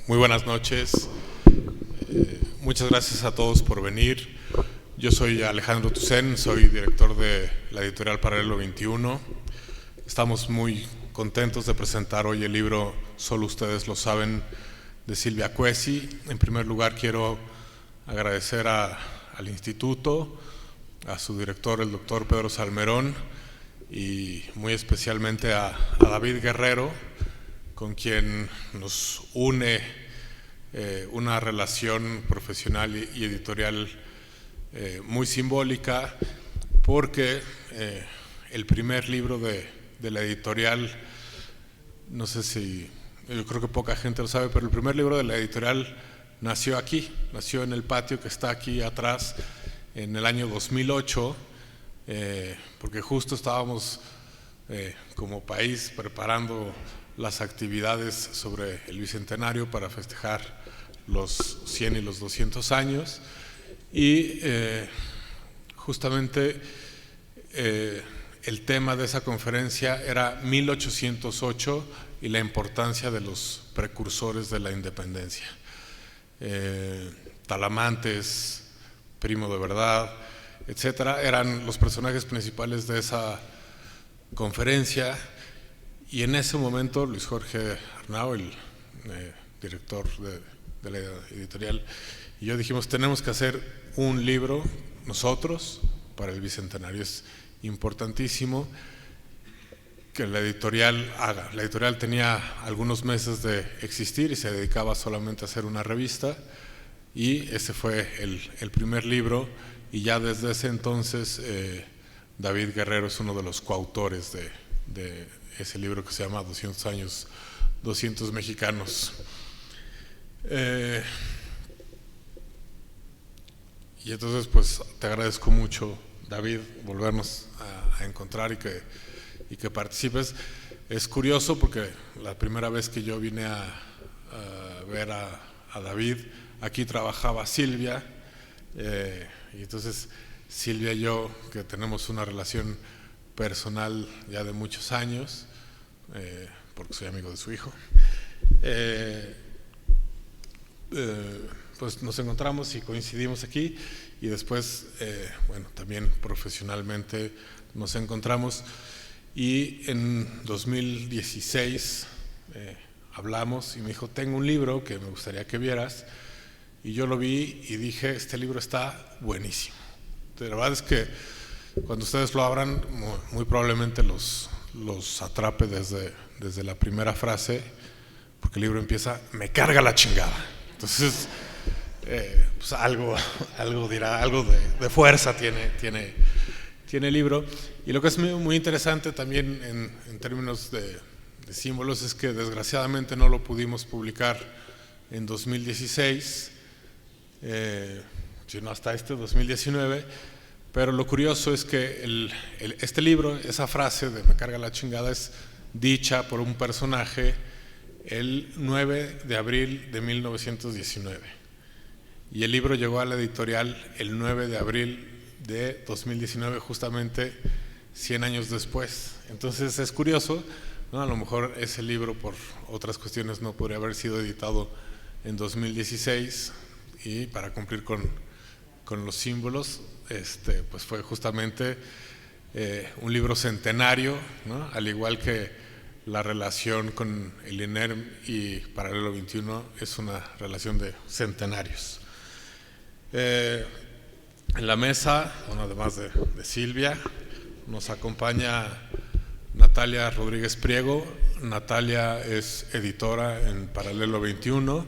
Muy buenas noches. Muchas gracias a todos por venir. Yo soy Alejandro Tucen, soy director de la editorial Paralelo 21. Estamos muy contentos de presentar hoy el libro Solo ustedes lo saben, de Silvia Cuesi. En primer lugar, quiero agradecer al instituto, a su director, el doctor Pedro Salmerón, y muy especialmente a David Guerrero, con quien nos une una relación profesional y editorial muy simbólica, porque el primer libro de la editorial, no sé si, yo creo que poca gente lo sabe, pero el primer libro de la editorial nació aquí, nació en el patio que está aquí atrás en el año 2008, porque justo estábamos como país preparando las actividades sobre el Bicentenario para festejar los 100 y los 200 años y justamente el tema de esa conferencia era 1808 y la importancia de los precursores de la independencia. Talamantes, Primo de Verdad, etcétera, eran los personajes principales de esa conferencia. Y en ese momento Luis Jorge Arnau, el director de la editorial, y yo dijimos, tenemos que hacer un libro nosotros para el Bicentenario. Es importantísimo que la editorial haga. La editorial tenía algunos meses de existir y se dedicaba solamente a hacer una revista, y ese fue el primer libro, y ya desde ese entonces David Guerrero es uno de los coautores de ese libro que se llama 200 años, 200 mexicanos. Y entonces pues te agradezco mucho, David, volvernos a encontrar y que participes. Es curioso porque la primera vez que yo vine a ver a David, aquí trabajaba Silvia, y entonces Silvia y yo, que tenemos una relación personal ya de muchos años, porque soy amigo de su hijo, pues nos encontramos y coincidimos aquí, y después, bueno, también profesionalmente nos encontramos, y en 2016 hablamos y me dijo, tengo un libro que me gustaría que vieras, y yo lo vi y dije, este libro está buenísimo. La verdad es que cuando ustedes lo abran, muy probablemente los atrape desde la primera frase, porque el libro empieza, me carga la chingada. Entonces, pues algo dirá, algo de fuerza tiene el libro. Y lo que es muy interesante también en términos de símbolos es que desgraciadamente no lo pudimos publicar en 2016, sino hasta este 2019. Pero lo curioso es que este libro, esa frase de me carga la chingada, es dicha por un personaje el 9 de abril de 1919. Y el libro llegó a la editorial el 9 de abril de 2019, justamente 100 años después. Entonces es curioso, ¿no? A lo mejor ese libro por otras cuestiones no podría haber sido editado en 2016, y para cumplir con los símbolos, pues fue justamente un libro centenario, ¿no? Al igual que la relación con el INERM y Paralelo 21 es una relación de centenarios. En la mesa, bueno, además de Silvia, nos acompaña Natalia Rodríguez Priego. Natalia es editora en Paralelo 21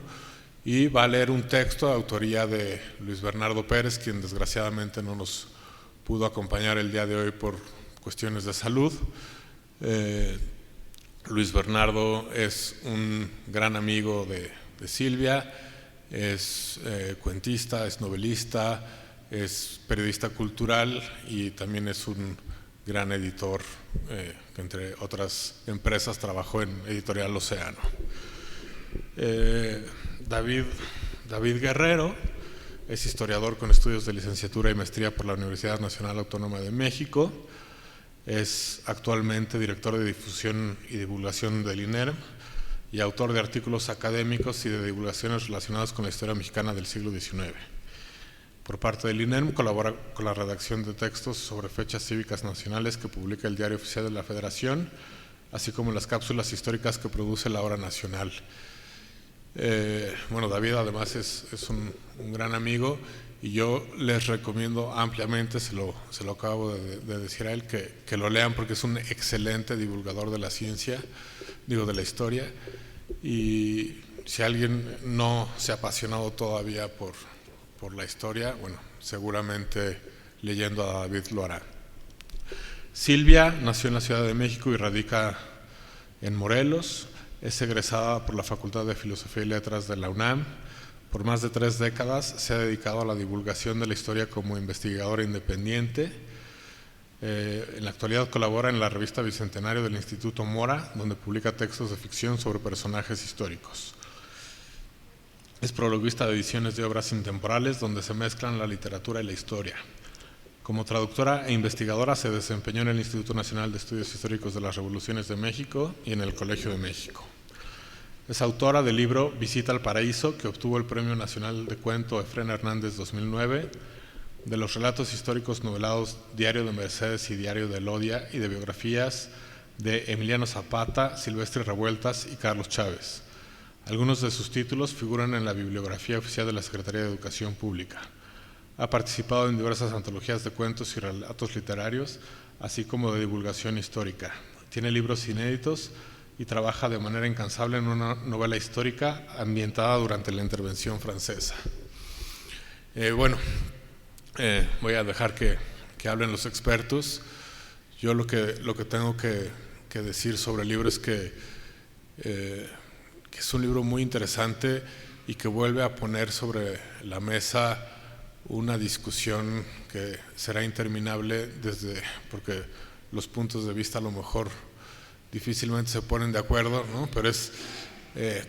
y va a leer un texto de autoría de Luis Bernardo Pérez, quien desgraciadamente no nos pudo acompañar el día de hoy por cuestiones de salud. Luis Bernardo es un gran amigo de Silvia, es cuentista, es novelista, es periodista cultural y también es un gran editor que entre otras empresas trabajó en Editorial Océano. David Guerrero es historiador con estudios de licenciatura y maestría por la Universidad Nacional Autónoma de México. Es actualmente director de difusión y divulgación del INERM. y autor de artículos académicos y de divulgaciones relacionadas con la historia mexicana del siglo XIX. Por parte del INEM colabora con la redacción de textos sobre fechas cívicas nacionales que publica el Diario Oficial de la Federación, así como las cápsulas históricas que produce la Hora Nacional. Bueno, David además es un gran amigo y yo les recomiendo ampliamente, se lo acabo de decir a él, que lo lean porque es un excelente divulgador de la ciencia, de la historia, y si alguien no se ha apasionado todavía por la historia, bueno, seguramente leyendo a David lo hará. Silvia nació en la Ciudad de México y radica en Morelos. Es egresada por la Facultad de Filosofía y Letras de la UNAM. Por más de 3 décadas se ha dedicado a la divulgación de la historia como investigadora independiente. En la actualidad colabora en la revista Bicentenario del Instituto Mora, donde publica textos de ficción sobre personajes históricos. Es prologuista de ediciones de obras intemporales, donde se mezclan la literatura y la historia. Como traductora e investigadora se desempeñó en el Instituto Nacional de Estudios Históricos de las Revoluciones de México y en el Colegio de México. Es autora del libro Visita al Paraíso, que obtuvo el Premio Nacional de Cuento Efrén Hernández 2009, de los relatos históricos novelados Diario de Mercedes y Diario de Elodia, y de biografías de Emiliano Zapata, Silvestre Revueltas y Carlos Chávez. Algunos de sus títulos figuran en la bibliografía oficial de la Secretaría de Educación Pública. Ha participado en diversas antologías de cuentos y relatos literarios, así como de divulgación histórica. Tiene libros inéditos y trabaja de manera incansable en una novela histórica ambientada durante la intervención francesa. Voy a dejar que hablen los expertos. Yo lo que tengo que decir sobre el libro es que es un libro muy interesante y que vuelve a poner sobre la mesa una discusión que será interminable porque los puntos de vista a lo mejor difícilmente se ponen de acuerdo, ¿no? Pero es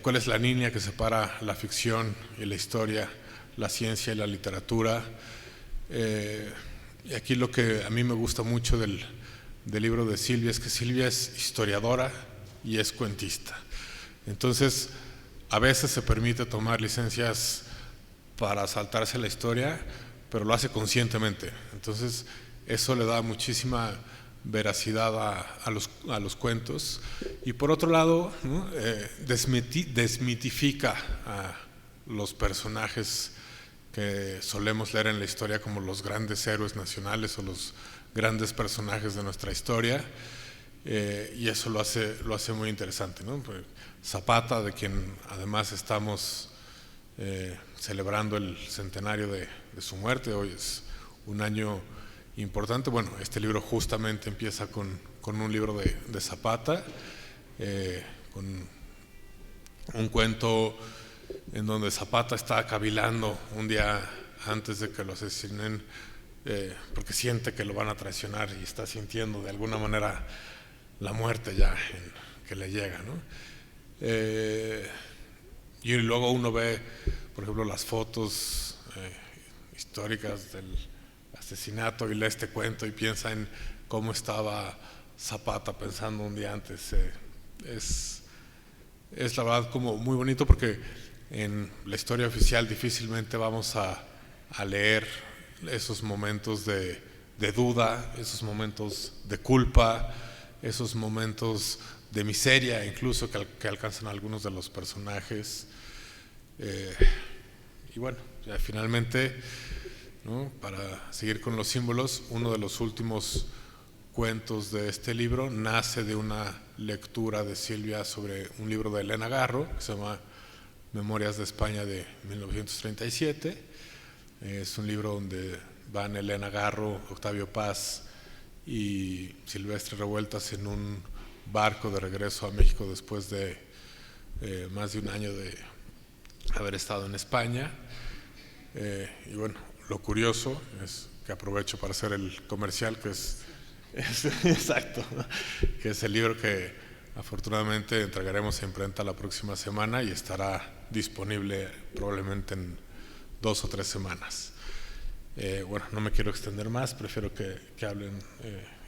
cuál es la línea que separa la ficción y la historia, la ciencia y la literatura. Y aquí lo que a mí me gusta mucho del libro de Silvia es que Silvia es historiadora y es cuentista. Entonces, a veces se permite tomar licencias para saltarse la historia, pero lo hace conscientemente. Entonces, eso le da muchísima veracidad a los cuentos. Y por otro lado, ¿no? Desmitifica a los personajes que solemos leer en la historia como los grandes héroes nacionales o los grandes personajes de nuestra historia. Y eso lo hace muy interesante, ¿no? Zapata, de quien además estamos celebrando el centenario de su muerte, hoy es un año importante. Bueno, este libro justamente empieza con un libro de Zapata, con un cuento en donde Zapata está cavilando un día antes de que lo asesinen, porque siente que lo van a traicionar y está sintiendo de alguna manera la muerte ya que le llega, ¿no? Y luego uno ve, por ejemplo, las fotos históricas del asesinato y lee este cuento y piensa en cómo estaba Zapata pensando un día antes. Es la verdad como muy bonito, porque en la historia oficial difícilmente vamos a leer esos momentos de duda, esos momentos de culpa, esos momentos de miseria incluso que alcanzan algunos de los personajes. Y bueno, ya finalmente, ¿no? Para seguir con los símbolos, uno de los últimos cuentos de este libro nace de una lectura de Silvia sobre un libro de Elena Garro que se llama Memorias de España de 1937. Es un libro donde van Elena Garro, Octavio Paz y Silvestre Revueltas en un barco de regreso a México después de más de un año de haber estado en España. Y bueno, lo curioso es que aprovecho para hacer el comercial, que es exacto, ¿no? Que es el libro que afortunadamente entregaremos a imprenta la próxima semana y estará disponible probablemente en 2 o 3 semanas. Bueno, no me quiero extender más, prefiero que hablen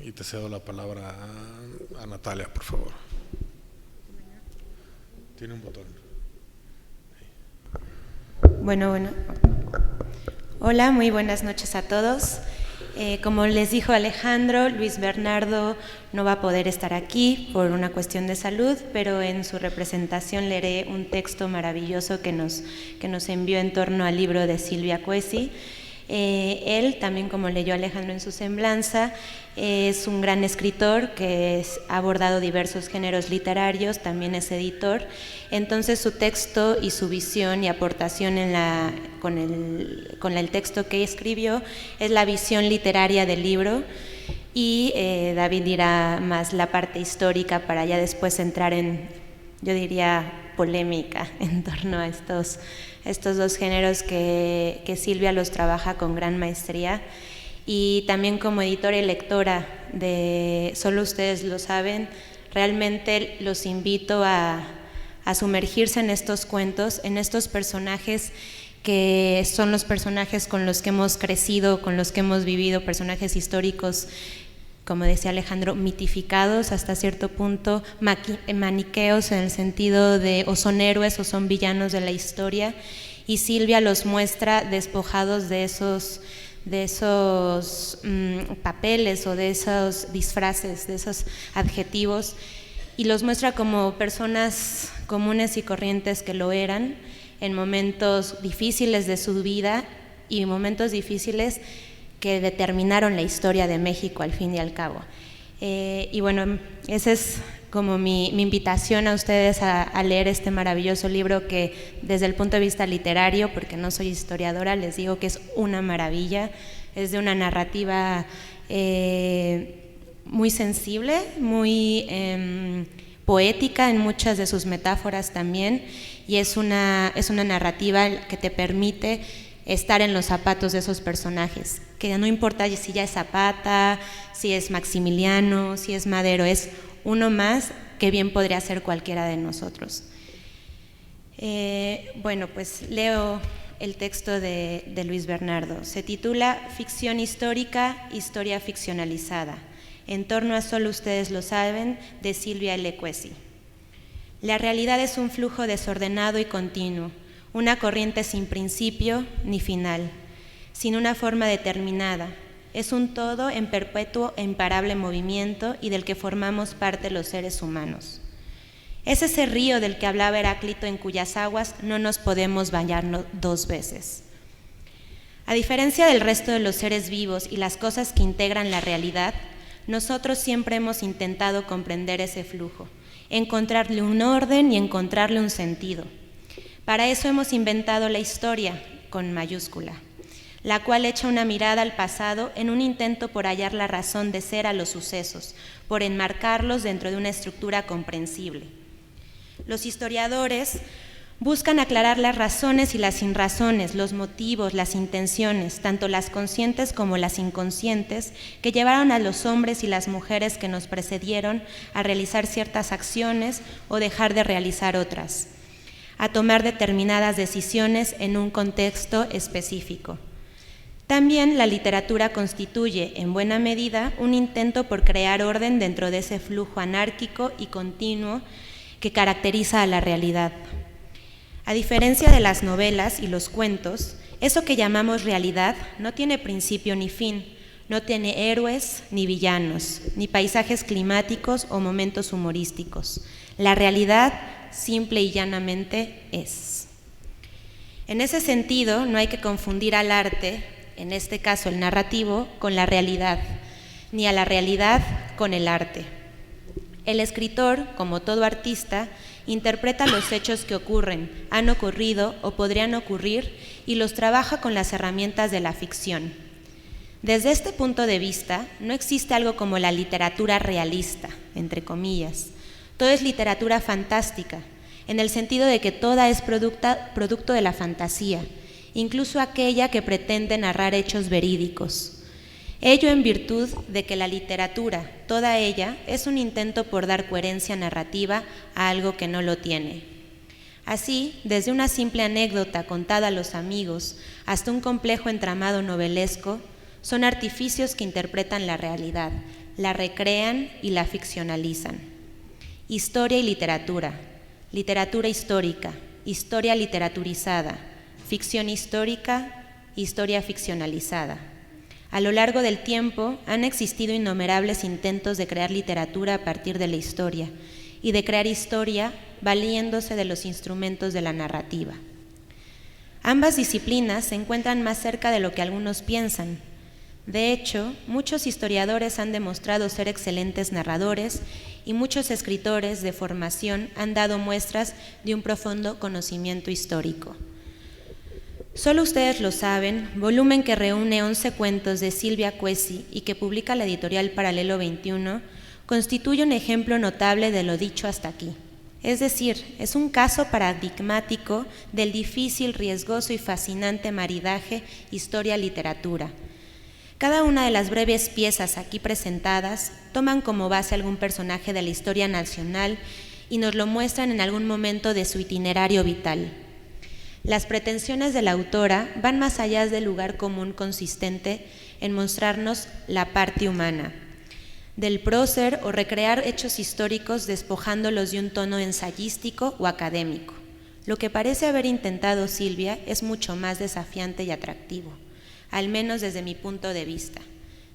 y te cedo la palabra a Natalia, por favor. Tiene un botón. Bueno. Hola, muy buenas noches a todos. Como les dijo Alejandro, Luis Bernardo no va a poder estar aquí por una cuestión de salud, pero en su representación leeré un texto maravilloso que nos envió en torno al libro de Silvia Coesi. Él, también como leyó Alejandro en su semblanza, es un gran escritor que ha abordado diversos géneros literarios, también es editor. Entonces su texto y su visión y aportación con el texto que escribió es la visión literaria del libro, y David dirá más la parte histórica para ya después entrar en, yo diría, polémica en torno a estos dos géneros que Silvia los trabaja con gran maestría. Y también como editora y lectora de Solo Ustedes Lo Saben, realmente los invito a sumergirse en estos cuentos, en estos personajes que son los personajes con los que hemos crecido, con los que hemos vivido, personajes históricos, como decía Alejandro, mitificados hasta cierto punto, maniqueos en el sentido de o son héroes o son villanos de la historia, y Silvia los muestra despojados de esos papeles o de esos disfraces, de esos adjetivos, y los muestra como personas comunes y corrientes que lo eran en momentos difíciles de su vida y momentos difíciles que determinaron la historia de México al fin y al cabo. Y bueno, esa es como mi invitación a ustedes a leer este maravilloso libro que desde el punto de vista literario, porque no soy historiadora, les digo que es una maravilla, es de una narrativa muy sensible, muy poética en muchas de sus metáforas también, y es una narrativa que te permite estar en los zapatos de esos personajes, que no importa si ya es Zapata, si es Maximiliano, si es Madero, es uno más que bien podría ser cualquiera de nosotros. Bueno, pues leo el texto de Luis Bernardo. Se titula Ficción histórica, historia ficcionalizada. En torno a Solo Ustedes Lo Saben, de Silvia L. Coesi. La realidad es un flujo desordenado y continuo, una corriente sin principio ni final, sin una forma determinada. Es un todo en perpetuo e imparable movimiento y del que formamos parte los seres humanos. Es ese río del que hablaba Heráclito, en cuyas aguas no nos podemos bañar dos veces. A diferencia del resto de los seres vivos y las cosas que integran la realidad, nosotros siempre hemos intentado comprender ese flujo, encontrarle un orden y encontrarle un sentido. Para eso hemos inventado la historia, con mayúscula, la cual echa una mirada al pasado en un intento por hallar la razón de ser a los sucesos, por enmarcarlos dentro de una estructura comprensible. Los historiadores buscan aclarar las razones y las sinrazones, los motivos, las intenciones, tanto las conscientes como las inconscientes, que llevaron a los hombres y las mujeres que nos precedieron a realizar ciertas acciones o dejar de realizar otras, a tomar determinadas decisiones en un contexto específico. También la literatura constituye, en buena medida, un intento por crear orden dentro de ese flujo anárquico y continuo que caracteriza a la realidad. A diferencia de las novelas y los cuentos, eso que llamamos realidad no tiene principio ni fin, no tiene héroes ni villanos, ni paisajes climáticos o momentos humorísticos. La realidad, simple y llanamente, es. En ese sentido, no hay que confundir al arte, en este caso el narrativo, con la realidad, ni a la realidad con el arte. El escritor, como todo artista, interpreta los hechos que ocurren, han ocurrido o podrían ocurrir y los trabaja con las herramientas de la ficción. Desde este punto de vista, no existe algo como la literatura realista, entre comillas. Todo es literatura fantástica, en el sentido de que toda es producto de la fantasía, incluso aquella que pretende narrar hechos verídicos. Ello en virtud de que la literatura, toda ella, es un intento por dar coherencia narrativa a algo que no lo tiene. Así, desde una simple anécdota contada a los amigos hasta un complejo entramado novelesco, son artificios que interpretan la realidad, la recrean y la ficcionalizan. Historia y literatura, literatura histórica, historia literaturizada, ficción histórica, historia ficcionalizada. A lo largo del tiempo han existido innumerables intentos de crear literatura a partir de la historia y de crear historia valiéndose de los instrumentos de la narrativa. Ambas disciplinas se encuentran más cerca de lo que algunos piensan. De hecho, muchos historiadores han demostrado ser excelentes narradores y muchos escritores de formación han dado muestras de un profundo conocimiento histórico. Solo ustedes lo saben, volumen que reúne 11 cuentos de Silvia Cuesi y que publica la editorial Paralelo 21, constituye un ejemplo notable de lo dicho hasta aquí. Es decir, es un caso paradigmático del difícil, riesgoso y fascinante maridaje historia-literatura. Cada una de las breves piezas aquí presentadas toman como base algún personaje de la historia nacional y nos lo muestran en algún momento de su itinerario vital. Las pretensiones de la autora van más allá del lugar común consistente en mostrarnos la parte humana, del prócer o recrear hechos históricos despojándolos de un tono ensayístico o académico. Lo que parece haber intentado Silvia es mucho más desafiante y atractivo, al menos desde mi punto de vista.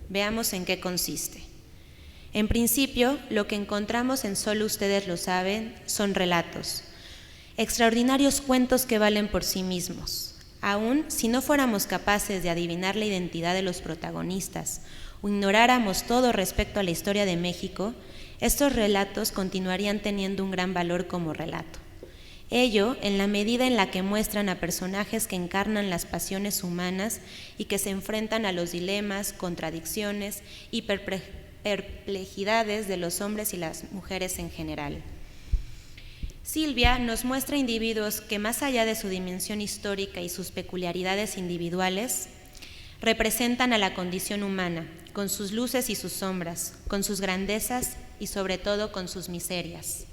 Veamos en qué consiste. En principio, lo que encontramos en Solo ustedes lo saben son relatos, extraordinarios cuentos que valen por sí mismos. Aún si no fuéramos capaces de adivinar la identidad de los protagonistas o ignoráramos todo respecto a la historia de México, estos relatos continuarían teniendo un gran valor como relato. Ello en la medida en la que muestran a personajes que encarnan las pasiones humanas y que se enfrentan a los dilemas, contradicciones y perplejidades de los hombres y las mujeres en general. Silvia nos muestra individuos que, más allá de su dimensión histórica y sus peculiaridades individuales, representan a la condición humana, con sus luces y sus sombras, con sus grandezas y sobre todo con sus miserias.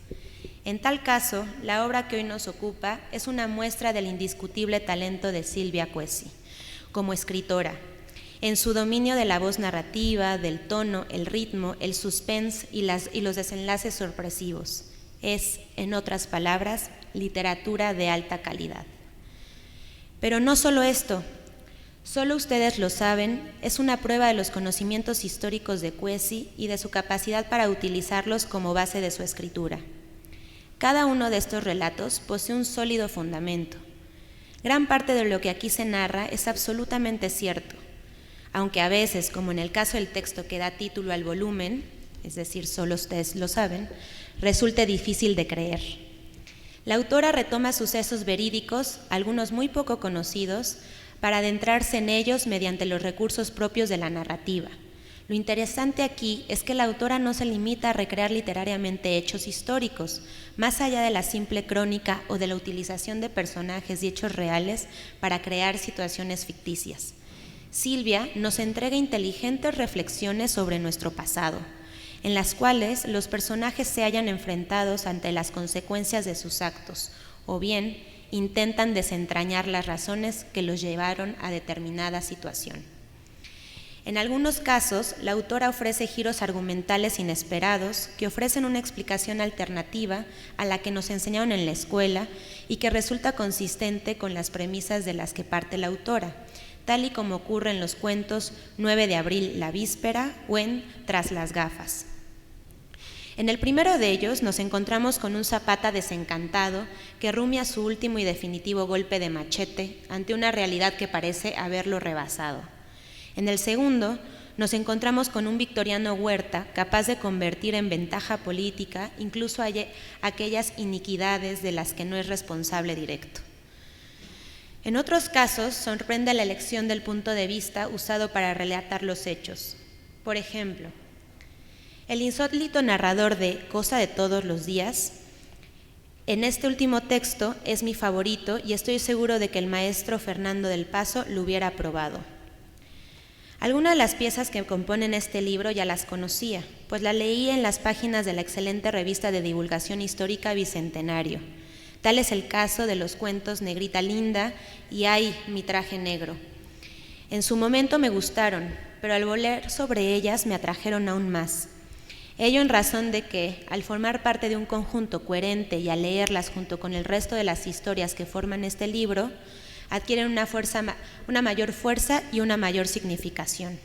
En tal caso, la obra que hoy nos ocupa es una muestra del indiscutible talento de Silvia Cuesi como escritora, en su dominio de la voz narrativa, del tono, el ritmo, el suspense y los desenlaces sorpresivos. Es, en otras palabras, literatura de alta calidad. Pero no solo esto, Solo ustedes lo saben, es una prueba de los conocimientos históricos de Cuesi y de su capacidad para utilizarlos como base de su escritura. Cada uno de estos relatos posee un sólido fundamento. Gran parte de lo que aquí se narra es absolutamente cierto, aunque a veces, como en el caso del texto que da título al volumen, es decir, solo ustedes lo saben, resulte difícil de creer. La autora retoma sucesos verídicos, algunos muy poco conocidos, para adentrarse en ellos mediante los recursos propios de la narrativa. Lo interesante aquí es que la autora no se limita a recrear literariamente hechos históricos, más allá de la simple crónica o de la utilización de personajes y hechos reales para crear situaciones ficticias. Silvia nos entrega inteligentes reflexiones sobre nuestro pasado, en las cuales los personajes se hallan enfrentados ante las consecuencias de sus actos, o bien intentan desentrañar las razones que los llevaron a determinada situación. En algunos casos, la autora ofrece giros argumentales inesperados que ofrecen una explicación alternativa a la que nos enseñaron en la escuela y que resulta consistente con las premisas de las que parte la autora, tal y como ocurre en los cuentos 9 de abril, la víspera, o en Tras las gafas. En el primero de ellos nos encontramos con un Zapata desencantado que rumia su último y definitivo golpe de machete ante una realidad que parece haberlo rebasado. En el segundo nos encontramos con un Victoriano Huerta capaz de convertir en ventaja política incluso aquellas iniquidades de las que no es responsable directo. En otros casos sorprende la elección del punto de vista usado para relatar los hechos. Por ejemplo, el insólito narrador de Cosa de todos los días, en este último texto es mi favorito y estoy seguro de que el maestro Fernando del Paso lo hubiera aprobado. Algunas de las piezas que componen este libro ya las conocía, pues las leí en las páginas de la excelente revista de divulgación histórica Bicentenario. Tal es el caso de los cuentos Negrita Linda y Ay, mi traje negro. En su momento me gustaron, pero al volver sobre ellas me atrajeron aún más. Ello en razón de que, al formar parte de un conjunto coherente y al leerlas junto con el resto de las historias que forman este libro, adquieren una mayor fuerza y una mayor significación.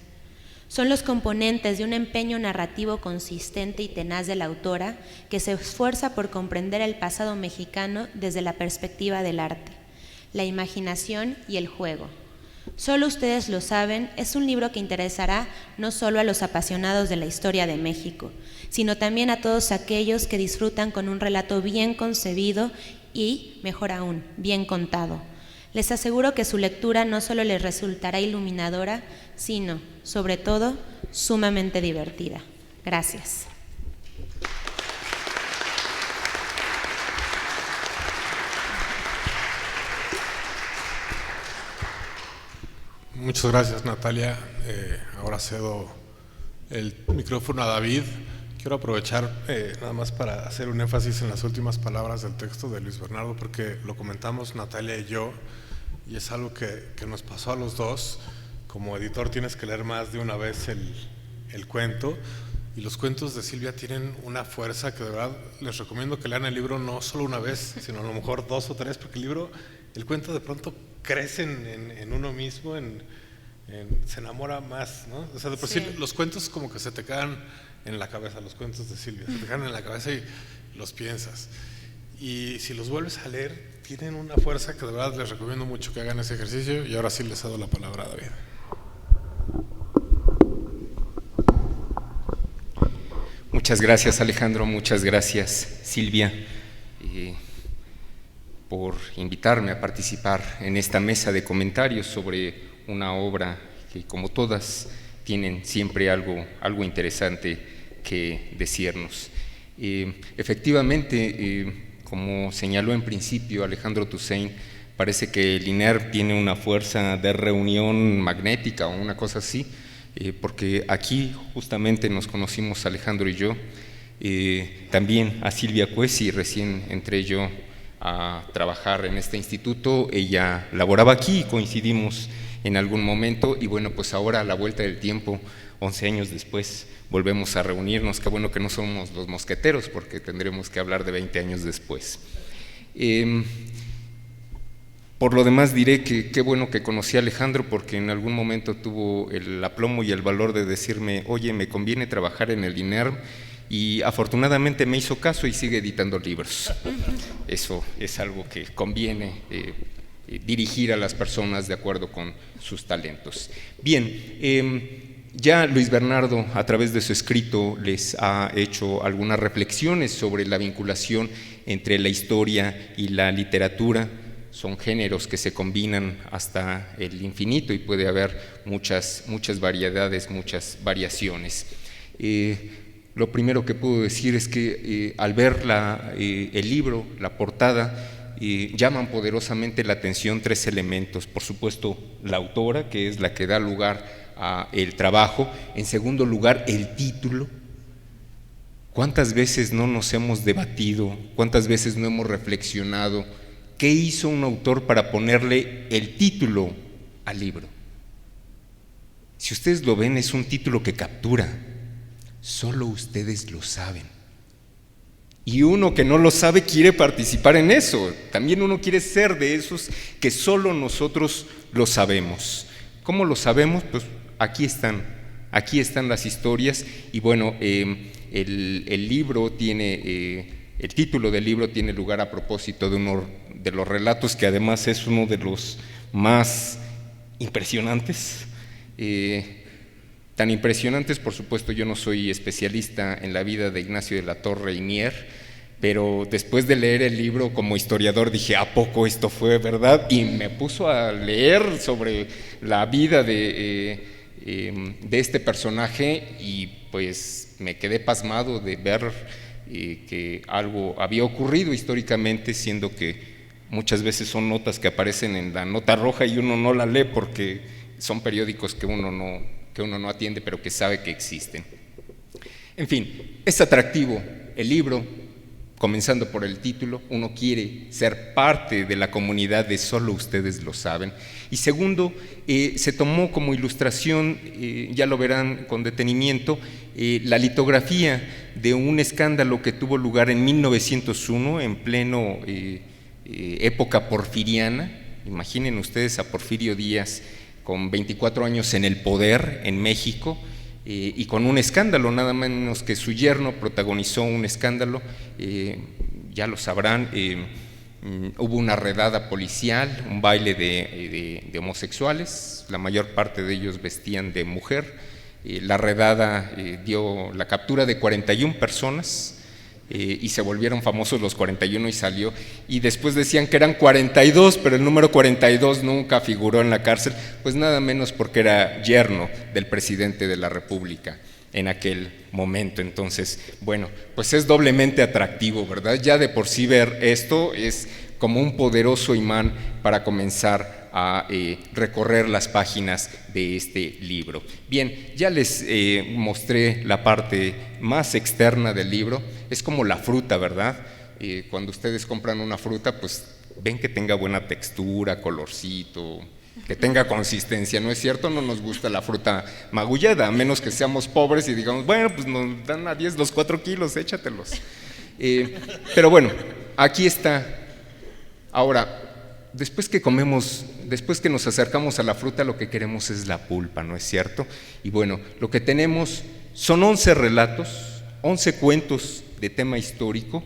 Son los componentes de un empeño narrativo consistente y tenaz de la autora que se esfuerza por comprender el pasado mexicano desde la perspectiva del arte, la imaginación y el juego. Solo ustedes lo saben, es un libro que interesará no solo a los apasionados de la historia de México, sino también a todos aquellos que disfrutan con un relato bien concebido y, mejor aún, bien contado. Les aseguro que su lectura no solo les resultará iluminadora, sino, sobre todo, sumamente divertida. Gracias. Muchas gracias, Natalia. Ahora cedo el micrófono a David. Quiero aprovechar nada más para hacer un énfasis en las últimas palabras del texto de Luis Bernardo, porque lo comentamos Natalia y yo, y es algo que nos pasó a los dos. Como editor tienes que leer más de una vez el cuento, y los cuentos de Silvia tienen una fuerza que de verdad les recomiendo que lean el libro no solo una vez, sino a lo mejor 2 o 3, porque el cuento de pronto crece en uno mismo, se enamora más, ¿no? O sea, de por sí los cuentos como que se te quedan en la cabeza, los cuentos de Silvia, se te quedan en la cabeza y los piensas. Y si los vuelves a leer, tienen una fuerza que de verdad les recomiendo mucho que hagan ese ejercicio. Y ahora sí les cedo la palabra a David. Muchas gracias, Alejandro, muchas gracias, Silvia, por invitarme a participar en esta mesa de comentarios sobre una obra que, como todas, tienen siempre algo interesante que decirnos. Efectivamente, como señaló en principio Alejandro Toussaint, parece que el INER tiene una fuerza de reunión magnética o una cosa así, porque aquí justamente nos conocimos Alejandro y yo, también a Silvia Cuesi, recién entré yo a trabajar en este instituto, ella laboraba aquí y coincidimos en algún momento, y bueno, pues ahora a la vuelta del tiempo, 11 años después, volvemos a reunirnos. Qué bueno que no somos los mosqueteros, porque tendremos que hablar de 20 años después. Por lo demás diré que qué bueno que conocí a Alejandro, porque en algún momento tuvo el aplomo y el valor de decirme: oye, me conviene trabajar en el INER, y afortunadamente me hizo caso y sigue editando libros. Eso es algo que conviene dirigir a las personas de acuerdo con sus talentos. Bien, ya Luis Bernardo, a través de su escrito, les ha hecho algunas reflexiones sobre la vinculación entre la historia y la literatura. Son géneros que se combinan hasta el infinito y puede haber muchas variedades, muchas variaciones. Lo primero que puedo decir es que al ver el libro, la portada, llaman poderosamente la atención 3 elementos. Por supuesto, la autora, que es la que da lugar al trabajo. En segundo lugar, el título. ¿Cuántas veces no nos hemos debatido? ¿Cuántas veces no hemos reflexionado? ¿Qué hizo un autor para ponerle el título al libro? Si ustedes lo ven, es un título que captura. Solo ustedes lo saben. Y uno que no lo sabe quiere participar en eso. También uno quiere ser de esos que solo nosotros lo sabemos. ¿Cómo lo sabemos? Pues aquí están las historias. Y bueno, el libro tiene, el título del libro tiene lugar a propósito de uno de los relatos que además es uno de los más impresionantes. Tan impresionantes, por supuesto, yo no soy especialista en la vida de Ignacio de la Torre y Mier, pero después de leer el libro como historiador dije: ¿a poco esto fue verdad? Y me puso a leer sobre la vida de este personaje, y pues me quedé pasmado de ver que algo había ocurrido históricamente, siendo que muchas veces son notas que aparecen en la nota roja y uno no la lee porque son periódicos que uno no atiende, pero que sabe que existen. En fin, es atractivo el libro, comenzando por el título, uno quiere ser parte de la comunidad de Solo Ustedes Lo Saben. Y segundo, se tomó como ilustración, ya lo verán con detenimiento, la litografía de un escándalo que tuvo lugar en 1901, en pleno época porfiriana. Imaginen ustedes a Porfirio Díaz con 24 años en el poder en México, y con un escándalo, nada menos que su yerno protagonizó un escándalo, ya lo sabrán, hubo una redada policial, un baile de homosexuales, la mayor parte de ellos vestían de mujer, la redada dio la captura de 41 personas, y se volvieron famosos los 41 y salió, y después decían que eran 42, pero el número 42 nunca figuró en la cárcel, pues nada menos porque era yerno del presidente de la República en aquel momento. Entonces, bueno, pues es doblemente atractivo, ¿verdad? Ya de por sí ver esto es como un poderoso imán para comenzar a recorrer las páginas de este libro. Bien, ya les mostré la parte más externa del libro, es como la fruta, ¿verdad? Cuando ustedes compran una fruta, pues ven que tenga buena textura, colorcito, que tenga consistencia, ¿no es cierto? No nos gusta la fruta magullada, a menos que seamos pobres y digamos, bueno, pues nos dan a 10 los 4 kilos, échatelos. Pero bueno, aquí está. Ahora, después que comemos, después que nos acercamos a la fruta, lo que queremos es la pulpa, ¿no es cierto? Y bueno, lo que tenemos son 11 relatos, 11 cuentos de tema histórico,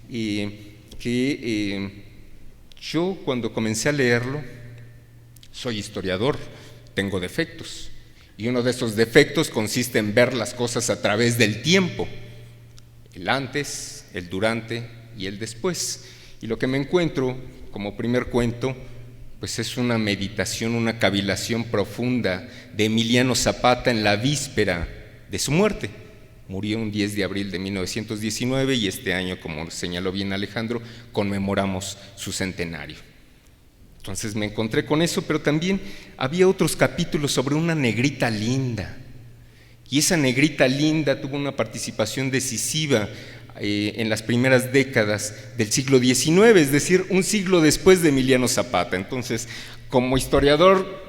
que yo cuando comencé a leerlo, soy historiador, tengo defectos, y uno de esos defectos consiste en ver las cosas a través del tiempo, el antes, el durante y el después. Y lo que me encuentro como primer cuento, pues es una meditación, una cavilación profunda de Emiliano Zapata en la víspera de su muerte. Murió un 10 de abril de 1919 y este año, como señaló bien Alejandro, conmemoramos su centenario. Entonces me encontré con eso, pero también había otros capítulos sobre una negrita linda, y esa negrita linda tuvo una participación decisiva en las primeras décadas del siglo XIX, es decir, un siglo después de Emiliano Zapata. Entonces, como historiador,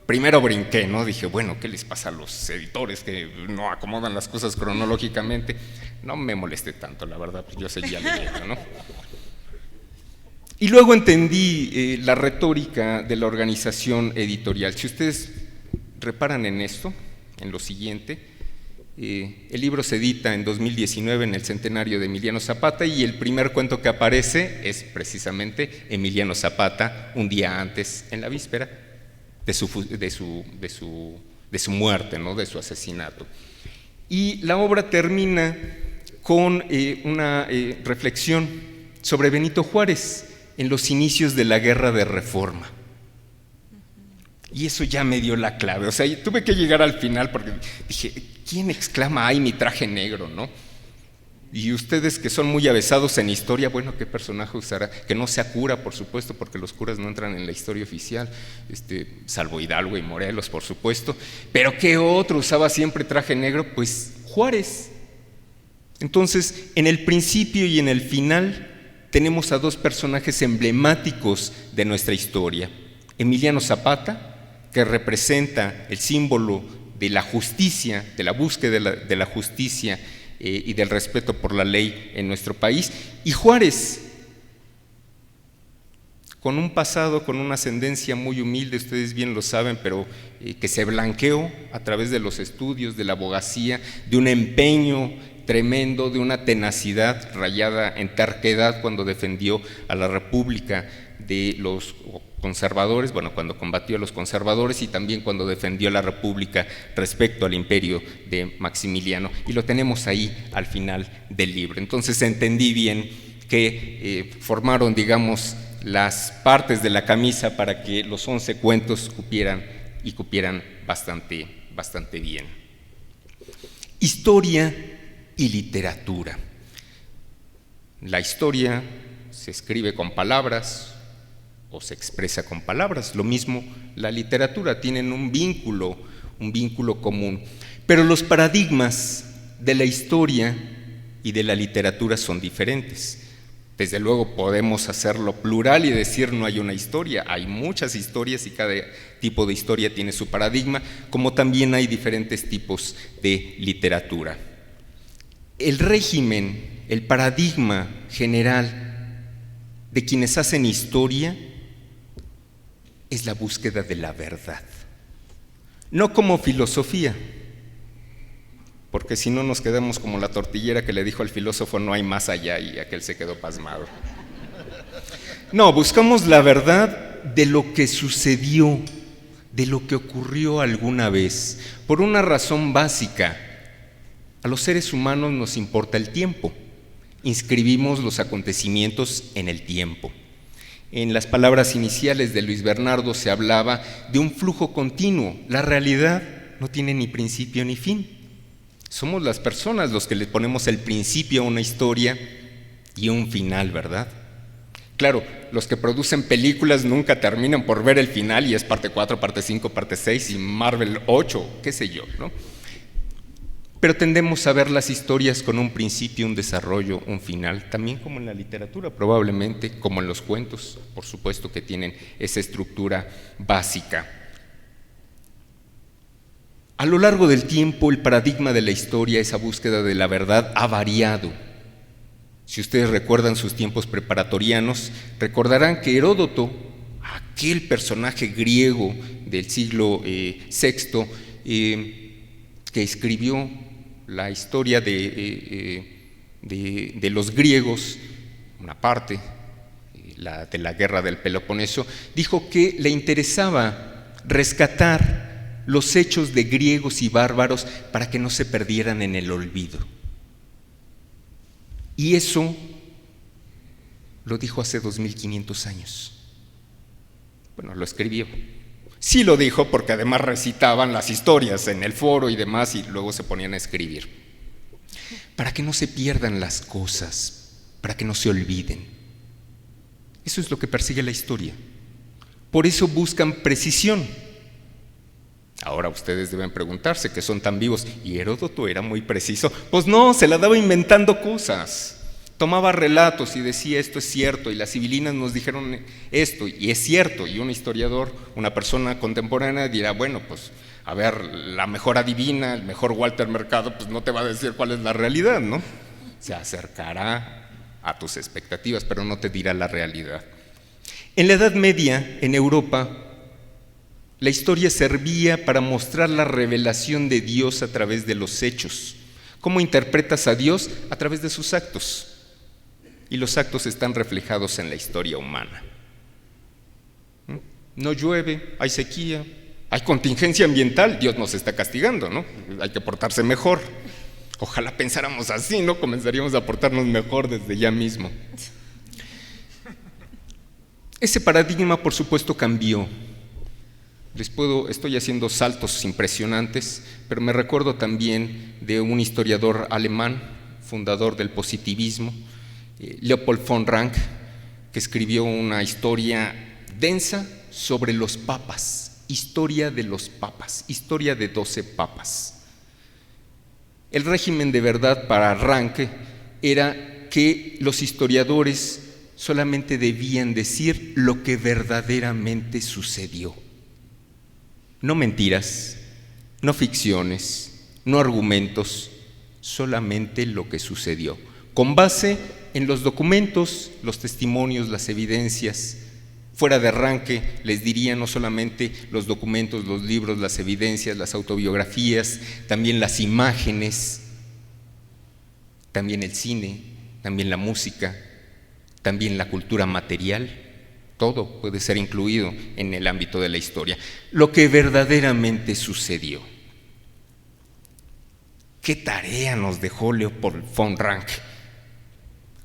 primero brinqué, ¿no? Dije, bueno, ¿qué les pasa a los editores que no acomodan las cosas cronológicamente? No me molesté tanto, la verdad, pues yo seguía leyendo, ¿no? Y luego entendí la retórica de la organización editorial. Si ustedes reparan en esto, en lo siguiente, el libro se edita en 2019 en el centenario de Emiliano Zapata, y el primer cuento que aparece es precisamente Emiliano Zapata, un día antes, en la víspera de su muerte, ¿no? De su asesinato. Y la obra termina con una reflexión sobre Benito Juárez en los inicios de la Guerra de Reforma. Y eso ya me dio la clave, o sea, tuve que llegar al final porque dije, ¿quién exclama, ay, mi traje negro, no? Y ustedes que son muy avesados en historia, bueno, ¿qué personaje usará? Que no sea cura, por supuesto, porque los curas no entran en la historia oficial, salvo Hidalgo y Morelos, por supuesto. Pero ¿qué otro usaba siempre traje negro? Pues Juárez. Entonces, en el principio y en el final tenemos a dos personajes emblemáticos de nuestra historia. Emiliano Zapata, que representa el símbolo de la justicia, de la búsqueda de la justicia y del respeto por la ley en nuestro país, y Juárez, con un pasado, con una ascendencia muy humilde, ustedes bien lo saben, pero que se blanqueó a través de los estudios, de la abogacía, de un empeño tremendo, de una tenacidad rayada en terquedad cuando defendió a la República de los conservadores, bueno, cuando combatió a los conservadores, y también cuando defendió a la República respecto al imperio de Maximiliano, y lo tenemos ahí al final del libro. Entonces entendí bien que formaron, digamos, las partes de la camisa para que los 11 cuentos cupieran bastante bien. Historia y literatura. La historia se escribe con palabras o se expresa con palabras, lo mismo la literatura, tienen un vínculo común, pero los paradigmas de la historia y de la literatura son diferentes. Desde luego podemos hacerlo plural y decir no hay una historia, hay muchas historias y cada tipo de historia tiene su paradigma, como también hay diferentes tipos de literatura. El régimen, el paradigma general de quienes hacen historia es la búsqueda de la verdad, no como filosofía, porque si no nos quedamos como la tortillera que le dijo al filósofo no hay más allá y aquel se quedó pasmado. No, buscamos la verdad de lo que sucedió, de lo que ocurrió alguna vez, por una razón básica. A los seres humanos nos importa el tiempo, inscribimos los acontecimientos en el tiempo. En las palabras iniciales de Luis Bernardo se hablaba de un flujo continuo. La realidad no tiene ni principio ni fin. Somos las personas los que le ponemos el principio a una historia y un final, ¿verdad? Claro, los que producen películas nunca terminan por ver el final y es parte 4, parte 5, parte 6 y Marvel 8, qué sé yo, ¿no? Pero tendemos a ver las historias con un principio, un desarrollo, un final, también como en la literatura probablemente, como en los cuentos, por supuesto que tienen esa estructura básica. A lo largo del tiempo, el paradigma de la historia, esa búsqueda de la verdad, ha variado. Si ustedes recuerdan sus tiempos preparatorianos, recordarán que Heródoto, aquel personaje griego del siglo VI, que escribió la historia de los griegos, una parte, de la guerra del Peloponeso, dijo que le interesaba rescatar los hechos de griegos y bárbaros para que no se perdieran en el olvido. Y eso lo dijo hace 2500 años. Bueno, lo escribió. Sí lo dijo porque además recitaban las historias en el foro y demás y luego se ponían a escribir. Para que no se pierdan las cosas, para que no se olviden. Eso es lo que persigue la historia. Por eso buscan precisión. Ahora ustedes deben preguntarse que son tan vivos. ¿Y Heródoto era muy preciso? Pues no, se la daba inventando cosas. Tomaba relatos y decía esto es cierto y las sibilinas nos dijeron esto y es cierto. Y un historiador, una persona contemporánea dirá, bueno, pues a ver, la mejor adivina, el mejor Walter Mercado, pues no te va a decir cuál es la realidad, ¿no? Se acercará a tus expectativas, pero no te dirá la realidad. En la Edad Media, en Europa, la historia servía para mostrar la revelación de Dios a través de los hechos. ¿Cómo interpretas a Dios? A través de sus actos. Y los actos están reflejados en la historia humana. No llueve, hay sequía, hay contingencia ambiental, Dios nos está castigando, ¿no? Hay que portarse mejor. Ojalá pensáramos así, ¿no? Comenzaríamos a portarnos mejor desde ya mismo. Ese paradigma, por supuesto, cambió. Estoy haciendo saltos impresionantes, pero me recuerdo también de un historiador alemán, fundador del positivismo, Leopold von Ranke, que escribió una historia densa sobre los papas, historia de los papas, historia de 12 papas. El régimen de verdad para Ranke era que los historiadores solamente debían decir lo que verdaderamente sucedió. No mentiras, no ficciones, no argumentos, solamente lo que sucedió, con base en los documentos, los testimonios, las evidencias. Fuera de Ranke les diría no solamente los documentos, los libros, las evidencias, las autobiografías, también las imágenes, también el cine, también la música, también la cultura material. Todo puede ser incluido en el ámbito de la historia. Lo que verdaderamente sucedió. ¿Qué tarea nos dejó Leopold von Ranke?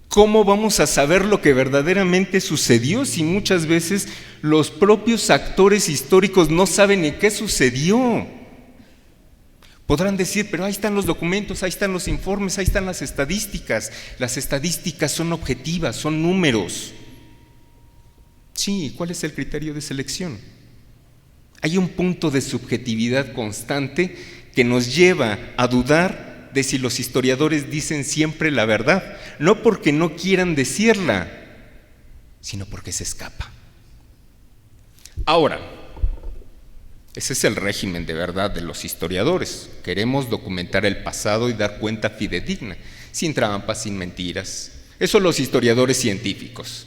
¿Cómo vamos a saber lo que verdaderamente sucedió si muchas veces los propios actores históricos no saben ni qué sucedió? Podrán decir, pero ahí están los documentos, ahí están los informes, ahí están las estadísticas. Las estadísticas son objetivas, son números. Sí, ¿cuál es el criterio de selección? Hay un punto de subjetividad constante que nos lleva a dudar de si los historiadores dicen siempre la verdad, no porque no quieran decirla, sino porque se escapa. Ahora, ese es el régimen de verdad de los historiadores. Queremos documentar el pasado y dar cuenta fidedigna, sin trampas, sin mentiras. Eso los historiadores científicos.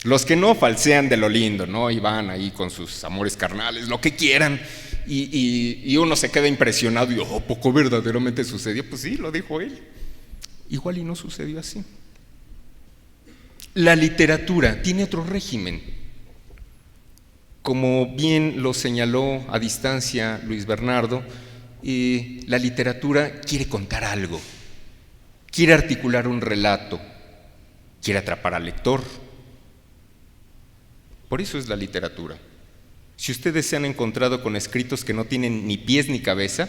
Los que no falsean de lo lindo, ¿no? Y van ahí con sus amores carnales, lo que quieran, y uno se queda impresionado y, oh, ¿poco verdaderamente sucedió? Pues sí, lo dijo él. Igual y no sucedió así. La literatura tiene otro régimen. Como bien lo señaló a distancia Luis Bernardo, la literatura quiere contar algo, quiere articular un relato, quiere atrapar al lector. Por eso es la literatura. Si ustedes se han encontrado con escritos que no tienen ni pies ni cabeza,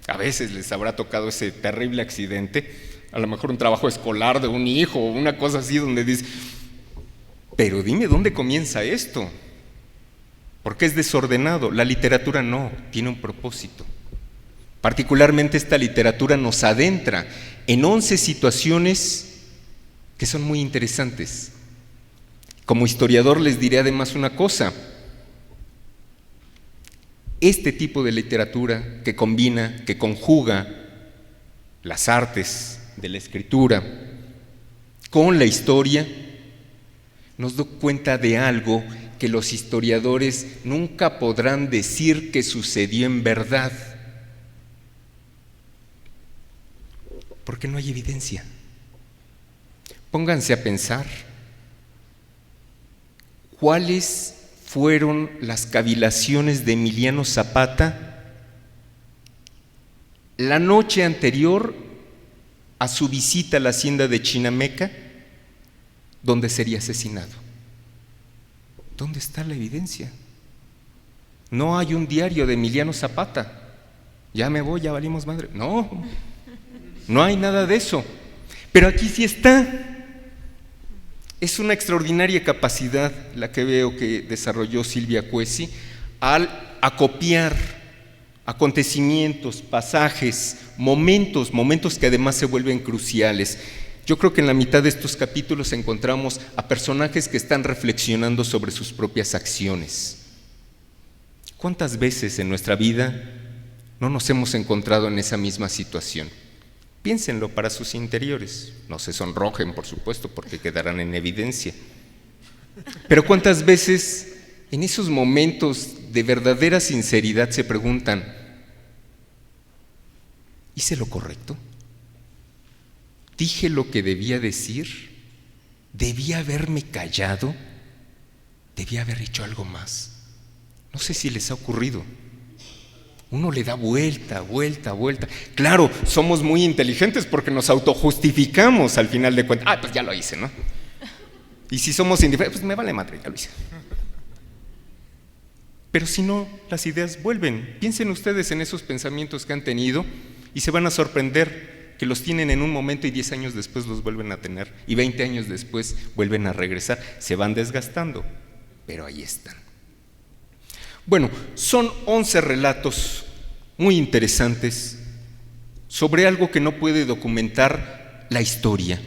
a veces les habrá tocado ese terrible accidente, a lo mejor un trabajo escolar de un hijo o una cosa así donde dice, pero dime dónde comienza esto, porque es desordenado. La literatura no, tiene un propósito. Particularmente esta literatura nos adentra en 11 situaciones que son muy interesantes. Como historiador les diré además una cosa: este tipo de literatura que combina, que conjuga las artes de la escritura con la historia, nos da cuenta de algo que los historiadores nunca podrán decir que sucedió en verdad, porque no hay evidencia. Pónganse a pensar cuáles fueron las cavilaciones de Emiliano Zapata la noche anterior a su visita a la hacienda de Chinameca, donde sería asesinado. ¿Dónde está la evidencia? No hay un diario de Emiliano Zapata. Ya me voy, ya valimos madre. No, no hay nada de eso. Pero aquí sí está. Es una extraordinaria capacidad la que veo que desarrolló Silvia Cuesi al acopiar acontecimientos, pasajes, momentos que además se vuelven cruciales. Yo creo que en la mitad de estos capítulos encontramos a personajes que están reflexionando sobre sus propias acciones. ¿Cuántas veces en nuestra vida no nos hemos encontrado en esa misma situación? Piénsenlo para sus interiores. No se sonrojen, por supuesto, porque quedarán en evidencia. Pero ¿cuántas veces en esos momentos de verdadera sinceridad se preguntan: ¿hice lo correcto? ¿Dije lo que debía decir? ¿Debía haberme callado? ¿Debía haber hecho algo más? No sé si les ha ocurrido. Uno le da vuelta. Claro, somos muy inteligentes porque nos autojustificamos al final de cuentas. Pues ya lo hice, ¿no? Y si somos indiferentes, pues me vale madre, ya lo hice. Pero si no, las ideas vuelven. Piensen ustedes en esos pensamientos que han tenido y se van a sorprender que los tienen en un momento y 10 años después los vuelven a tener y 20 años después vuelven a regresar. Se van desgastando, pero ahí están. Bueno, son 11 relatos muy interesantes sobre algo que no puede documentar la historia,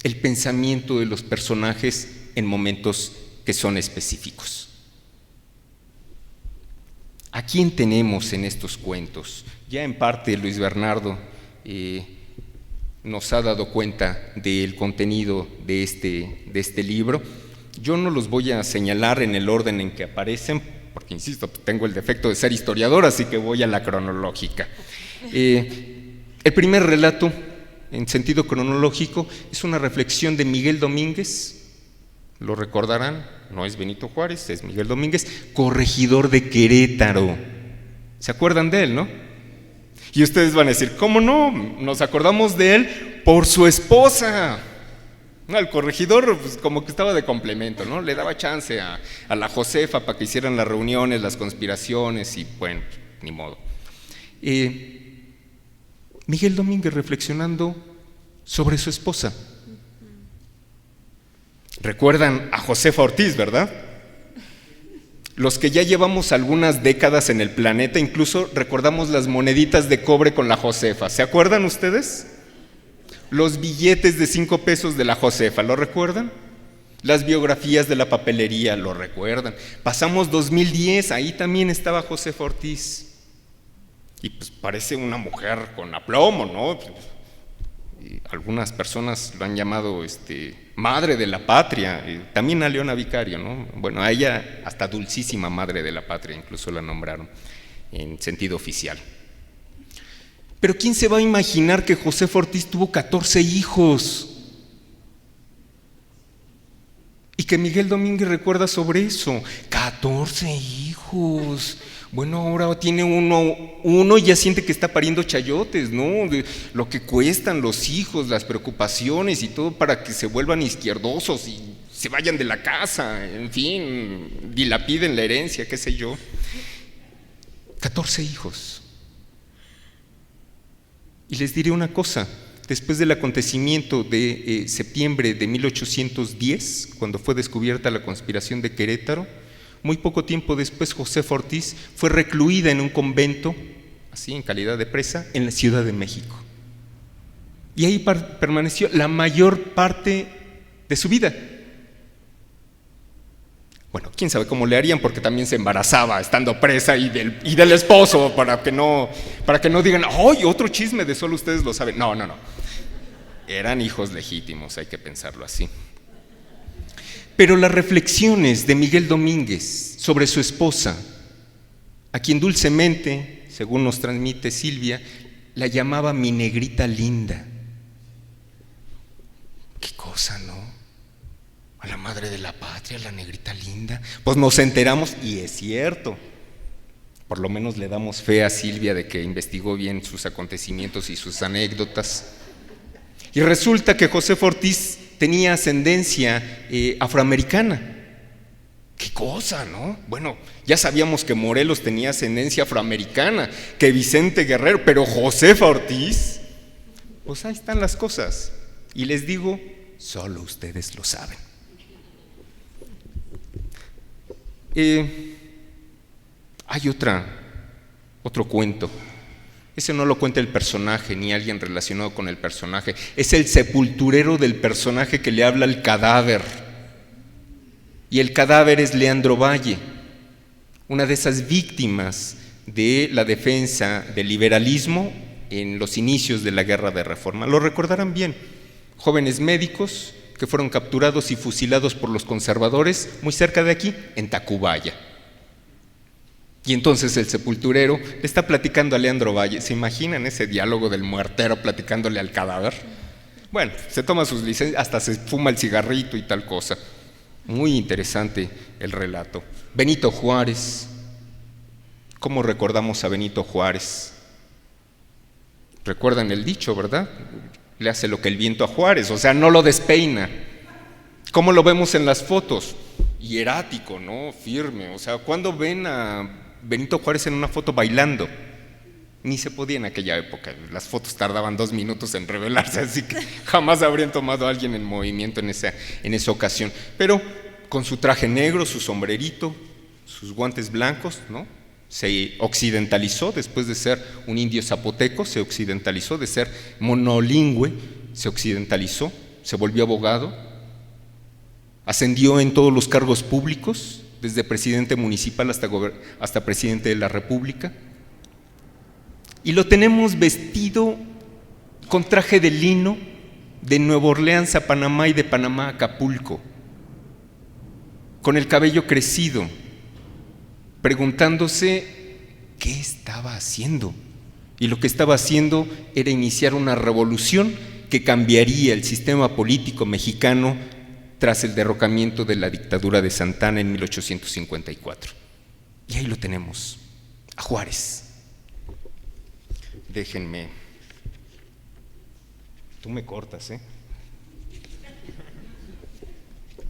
el pensamiento de los personajes en momentos que son específicos. ¿A quién tenemos en estos cuentos? Ya en parte Luis Bernardo nos ha dado cuenta del contenido de este libro. Yo no los voy a señalar en el orden en que aparecen, porque insisto, tengo el defecto de ser historiador, así que voy a la cronológica. El primer relato, en sentido cronológico, es una reflexión de Miguel Domínguez. Lo recordarán, no es Benito Juárez, es Miguel Domínguez, corregidor de Querétaro. ¿Se acuerdan de él, no? Y ustedes van a decir, ¿cómo no? Nos acordamos de él por su esposa. No, el corregidor pues, como que estaba de complemento, ¿no? Le daba chance a la Josefa para que hicieran las reuniones, las conspiraciones y bueno, ni modo. Miguel Domínguez reflexionando sobre su esposa. Recuerdan a Josefa Ortiz, ¿verdad? Los que ya llevamos algunas décadas en el planeta, incluso recordamos las moneditas de cobre con la Josefa. ¿Se acuerdan ustedes? Los billetes de 5 pesos de la Josefa, ¿lo recuerdan? Las biografías de la papelería, ¿lo recuerdan? Pasamos 2010, ahí también estaba Josefa Ortiz. Y pues parece una mujer con aplomo, ¿no? Y algunas personas lo han llamado madre de la patria, también a Leona Vicario, ¿no? Bueno, a ella hasta dulcísima madre de la patria, incluso la nombraron en sentido oficial. Pero ¿quién se va a imaginar que Josefa Ortiz tuvo 14 hijos? Y que Miguel Domínguez recuerda sobre eso, 14 hijos. Bueno, ahora tiene uno y ya siente que está pariendo chayotes, ¿no? De lo que cuestan los hijos, las preocupaciones y todo para que se vuelvan izquierdosos y se vayan de la casa, en fin, dilapiden la herencia, qué sé yo. 14 hijos. Y les diré una cosa, después del acontecimiento de septiembre de 1810, cuando fue descubierta la conspiración de Querétaro, muy poco tiempo después Josefa Ortiz fue recluida en un convento, así en calidad de presa, en la Ciudad de México. Y ahí permaneció la mayor parte de su vida. Bueno, quién sabe cómo le harían, porque también se embarazaba estando presa y del esposo, para que no digan, ¡ay, otro chisme de solo ustedes lo saben! No. Eran hijos legítimos, hay que pensarlo así. Pero las reflexiones de Miguel Domínguez sobre su esposa, a quien dulcemente, según nos transmite Silvia, la llamaba mi negrita linda. ¿Qué cosa, no? A la madre de la patria, la negrita linda. Pues nos enteramos, y es cierto. Por lo menos le damos fe a Silvia de que investigó bien sus acontecimientos y sus anécdotas. Y resulta que Josefa Ortiz tenía ascendencia afroamericana. ¿Qué cosa, no? Bueno, ya sabíamos que Morelos tenía ascendencia afroamericana, que Vicente Guerrero, pero Josefa Ortiz, pues ahí están las cosas. Y les digo, solo ustedes lo saben. Hay otro cuento. Ese no lo cuenta el personaje ni alguien relacionado con el personaje. Es el sepulturero del personaje que le habla al cadáver. Y el cadáver es Leandro Valle, una de esas víctimas de la defensa del liberalismo en los inicios de la Guerra de Reforma. Lo recordarán bien, jóvenes médicos que fueron capturados y fusilados por los conservadores muy cerca de aquí, en Tacubaya. Y entonces el sepulturero le está platicando a Leandro Valle. ¿Se imaginan ese diálogo del muertero platicándole al cadáver? Bueno, se toma sus licencias, hasta se fuma el cigarrito y tal cosa. Muy interesante el relato. Benito Juárez. ¿Cómo recordamos a Benito Juárez? Recuerdan el dicho, ¿verdad? Le hace lo que el viento a Juárez, o sea, no lo despeina. ¿Cómo lo vemos en las fotos? Hierático, ¿no? Firme. O sea, ¿cuándo ven a Benito Juárez en una foto bailando? Ni se podía en aquella época, las fotos tardaban 2 minutos en revelarse, así que jamás habrían tomado a alguien en movimiento en esa ocasión. Pero con su traje negro, su sombrerito, sus guantes blancos, ¿no? Se occidentalizó después de ser un indio zapoteco, se occidentalizó de ser monolingüe, se occidentalizó, se volvió abogado, ascendió en todos los cargos públicos, desde presidente municipal hasta presidente de la República. Y lo tenemos vestido con traje de lino de Nueva Orleans a Panamá y de Panamá a Acapulco, con el cabello crecido, preguntándose qué estaba haciendo. Y lo que estaba haciendo era iniciar una revolución que cambiaría el sistema político mexicano tras el derrocamiento de la dictadura de Santana en 1854. Y ahí lo tenemos, a Juárez. Déjenme. Tú me cortas,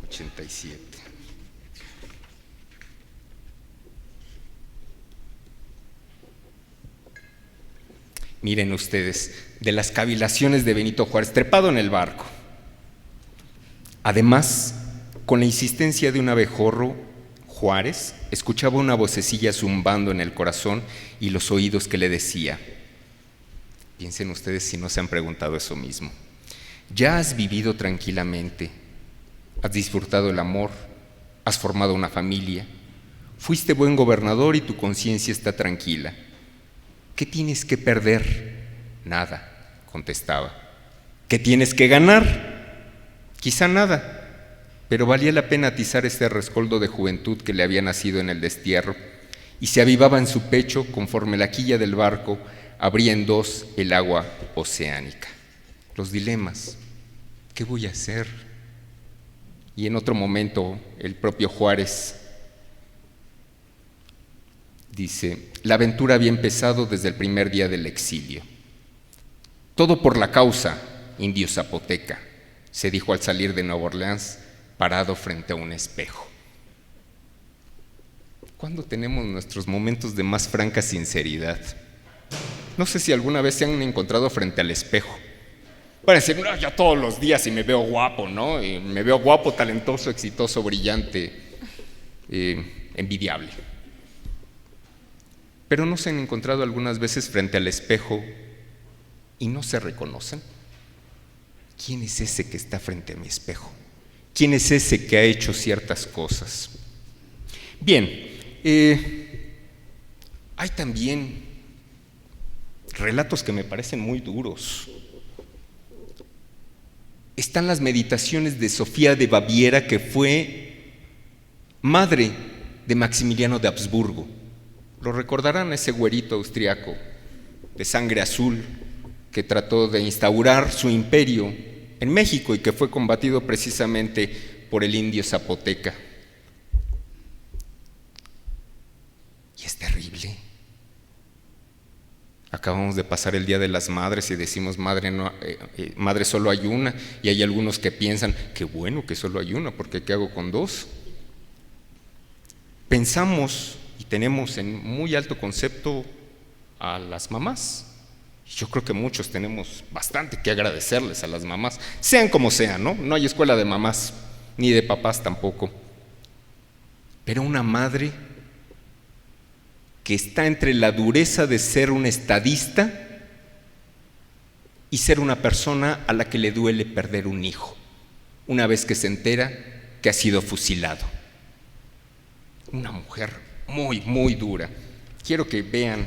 87. Miren ustedes, de las cavilaciones de Benito Juárez, trepado en el barco. Además, con la insistencia de un abejorro, Juárez escuchaba una vocecilla zumbando en el corazón y los oídos que le decía, piensen ustedes si no se han preguntado eso mismo, ya has vivido tranquilamente, has disfrutado el amor, has formado una familia, fuiste buen gobernador y tu conciencia está tranquila. ¿Qué tienes que perder? Nada, contestaba. ¿Qué tienes que ganar? Quizá nada. Pero valía la pena atizar este rescoldo de juventud que le había nacido en el destierro y se avivaba en su pecho conforme la quilla del barco abría en dos el agua oceánica. Los dilemas, ¿qué voy a hacer? Y en otro momento el propio Juárez dice, la aventura había empezado desde el primer día del exilio. Todo por la causa, indio zapoteca, se dijo al salir de Nueva Orleans, parado frente a un espejo. ¿Cuándo tenemos nuestros momentos de más franca sinceridad? No sé si alguna vez se han encontrado frente al espejo. Para decir, no, ya todos los días y me veo guapo, ¿no? Y me veo guapo, talentoso, exitoso, brillante, envidiable. Pero ¿no se han encontrado algunas veces frente al espejo y no se reconocen? ¿Quién es ese que está frente a mi espejo? ¿Quién es ese que ha hecho ciertas cosas? Bien, hay también relatos que me parecen muy duros. Están las meditaciones de Sofía de Baviera, que fue madre de Maximiliano de Habsburgo. Lo recordarán, ese güerito austriaco de sangre azul que trató de instaurar su imperio en México y que fue combatido precisamente por el indio zapoteca. Y es terrible. Acabamos de pasar el Día de las Madres y decimos, madre solo hay una, y hay algunos que piensan, qué bueno que solo hay una, porque ¿qué hago con dos? Pensamos y tenemos en muy alto concepto a las mamás. Yo creo que muchos tenemos bastante que agradecerles a las mamás, sean como sean, ¿no? No hay escuela de mamás, ni de papás tampoco. Pero una madre que está entre la dureza de ser un estadista y ser una persona a la que le duele perder un hijo, una vez que se entera que ha sido fusilado. Una mujer muy, muy dura. Quiero que vean,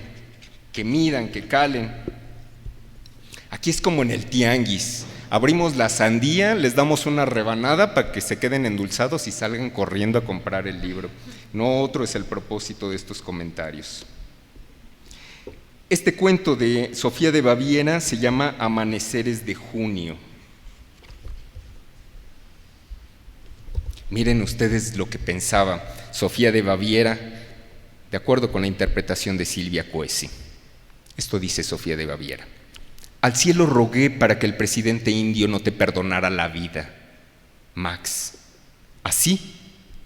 que midan, que calen. Aquí es como en el tianguis. Abrimos la sandía, les damos una rebanada para que se queden endulzados y salgan corriendo a comprar el libro. No otro es el propósito de estos comentarios. Este cuento de Sofía de Baviera se llama Amaneceres de Junio. Miren ustedes lo que pensaba Sofía de Baviera, de acuerdo con la interpretación de Silvia Coesi. Esto dice Sofía de Baviera. Al cielo rogué para que el presidente indio no te perdonara la vida, Max. Así,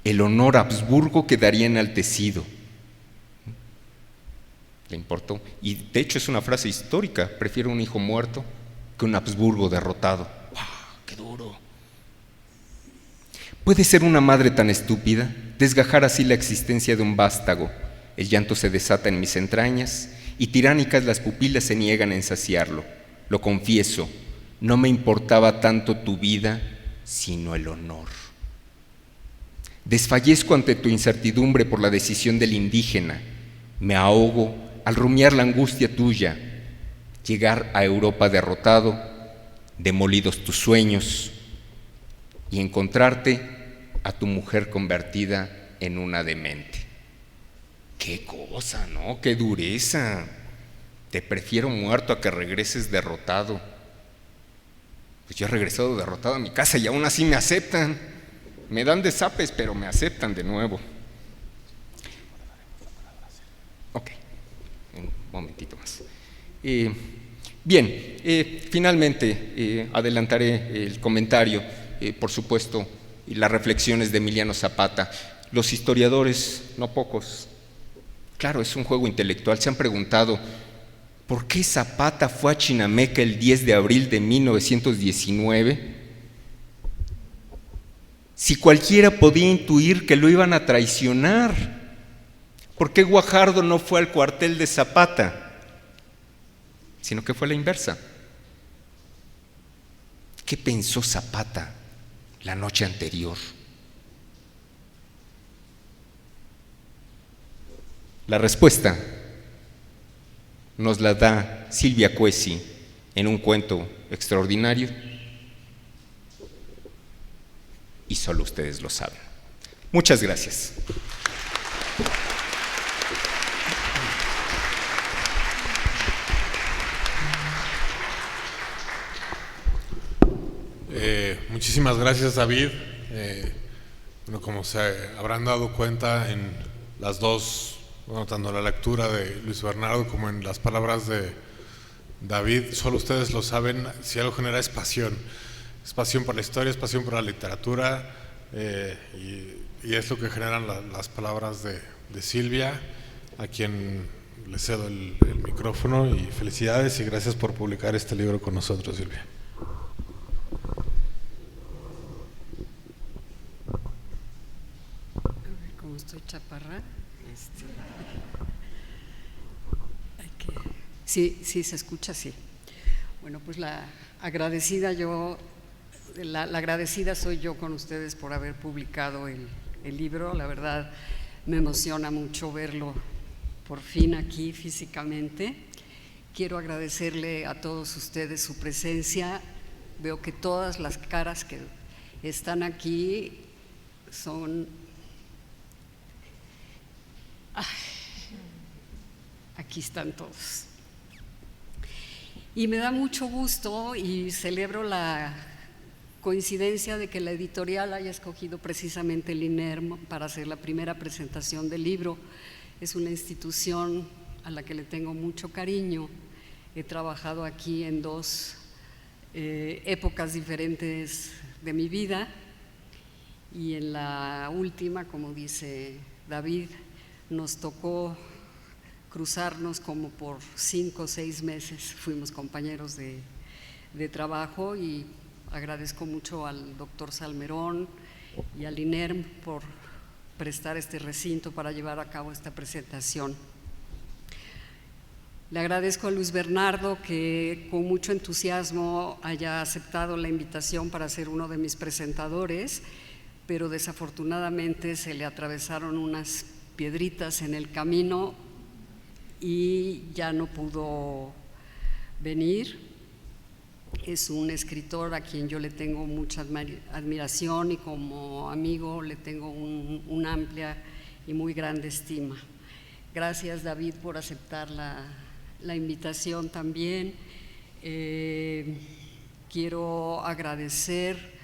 el honor Habsburgo quedaría enaltecido. ¿Le importó? Y de hecho es una frase histórica. Prefiero un hijo muerto que un Habsburgo derrotado. ¡Wow! ¡Qué duro! ¿Puede ser una madre tan estúpida? Desgajar así la existencia de un vástago. El llanto se desata en mis entrañas y tiránicas las pupilas se niegan en saciarlo. Lo confieso, no me importaba tanto tu vida, sino el honor. Desfallezco ante tu incertidumbre por la decisión del indígena. Me ahogo al rumiar la angustia tuya. Llegar a Europa derrotado, demolidos tus sueños, y encontrarte a tu mujer convertida en una demente. ¡Qué cosa, no! ¡Qué dureza! Te prefiero muerto a que regreses derrotado. Pues yo he regresado derrotado a mi casa y aún así me aceptan. Me dan de zapes, pero me aceptan de nuevo. Ok, un momentito más. Bien, finalmente adelantaré el comentario, por supuesto, y las reflexiones de Emiliano Zapata. Los historiadores, no pocos, claro, es un juego intelectual, se han preguntado ¿por qué Zapata fue a Chinameca el 10 de abril de 1919? Si cualquiera podía intuir que lo iban a traicionar, ¿por qué Guajardo no fue al cuartel de Zapata? Sino que fue a la inversa. ¿Qué pensó Zapata la noche anterior? La respuesta nos la da Silvia Cuesi en un cuento extraordinario y solo ustedes lo saben. Muchas gracias. Muchísimas gracias, David. Bueno, como se habrán dado cuenta en las dos, bueno, tanto en la lectura de Luis Bernardo como en las palabras de David, solo ustedes lo saben, si algo genera es pasión. Es pasión por la historia, es pasión por la literatura, y es lo que generan las palabras de Silvia, a quien le cedo el micrófono, y felicidades y gracias por publicar este libro con nosotros, Silvia. Como estoy chaparra, sí, se escucha, sí. Bueno, pues la agradecida soy yo con ustedes por haber publicado el libro. La verdad me emociona mucho verlo por fin aquí físicamente. Quiero agradecerle a todos ustedes su presencia. Veo que todas las caras que están aquí son... Aquí están todos. Y me da mucho gusto y celebro la coincidencia de que la editorial haya escogido precisamente el INERM para hacer la primera presentación del libro. Es una institución a la que le tengo mucho cariño. He trabajado aquí en dos épocas diferentes de mi vida, y en la última, como dice David, nos tocó cruzarnos como por 5 o 6 meses. Fuimos compañeros de trabajo, y agradezco mucho al doctor Salmerón y al INERM por prestar este recinto para llevar a cabo esta presentación. Le agradezco a Luis Bernardo que con mucho entusiasmo haya aceptado la invitación para ser uno de mis presentadores, pero desafortunadamente se le atravesaron unas piedritas en el camino y ya no pudo venir. Es un escritor a quien yo le tengo mucha admiración y como amigo le tengo una amplia y muy grande estima. Gracias, David, por aceptar la invitación también. Quiero agradecer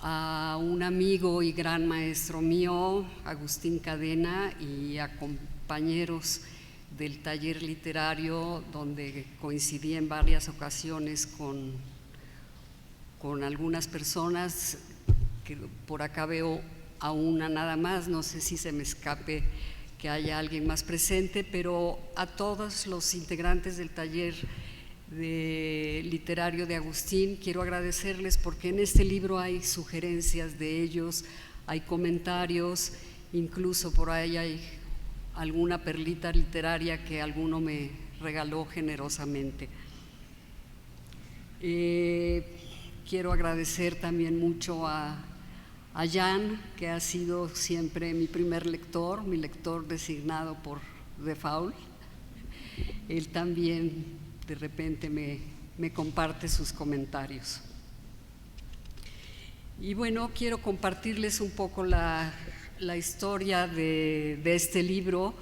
a un amigo y gran maestro mío, Agustín Cadena, y a compañeros del taller literario donde coincidí en varias ocasiones con algunas personas, que por acá veo a una nada más, no sé si se me escape que haya alguien más presente, pero a todos los integrantes del taller literario de Agustín quiero agradecerles, porque en este libro hay sugerencias de ellos, hay comentarios, incluso por ahí hay alguna perlita literaria que alguno me regaló generosamente. Quiero agradecer también mucho a Jan, que ha sido siempre mi primer lector, mi lector designado por default. Él también de repente me comparte sus comentarios. Y bueno, quiero compartirles un poco la historia de este libro,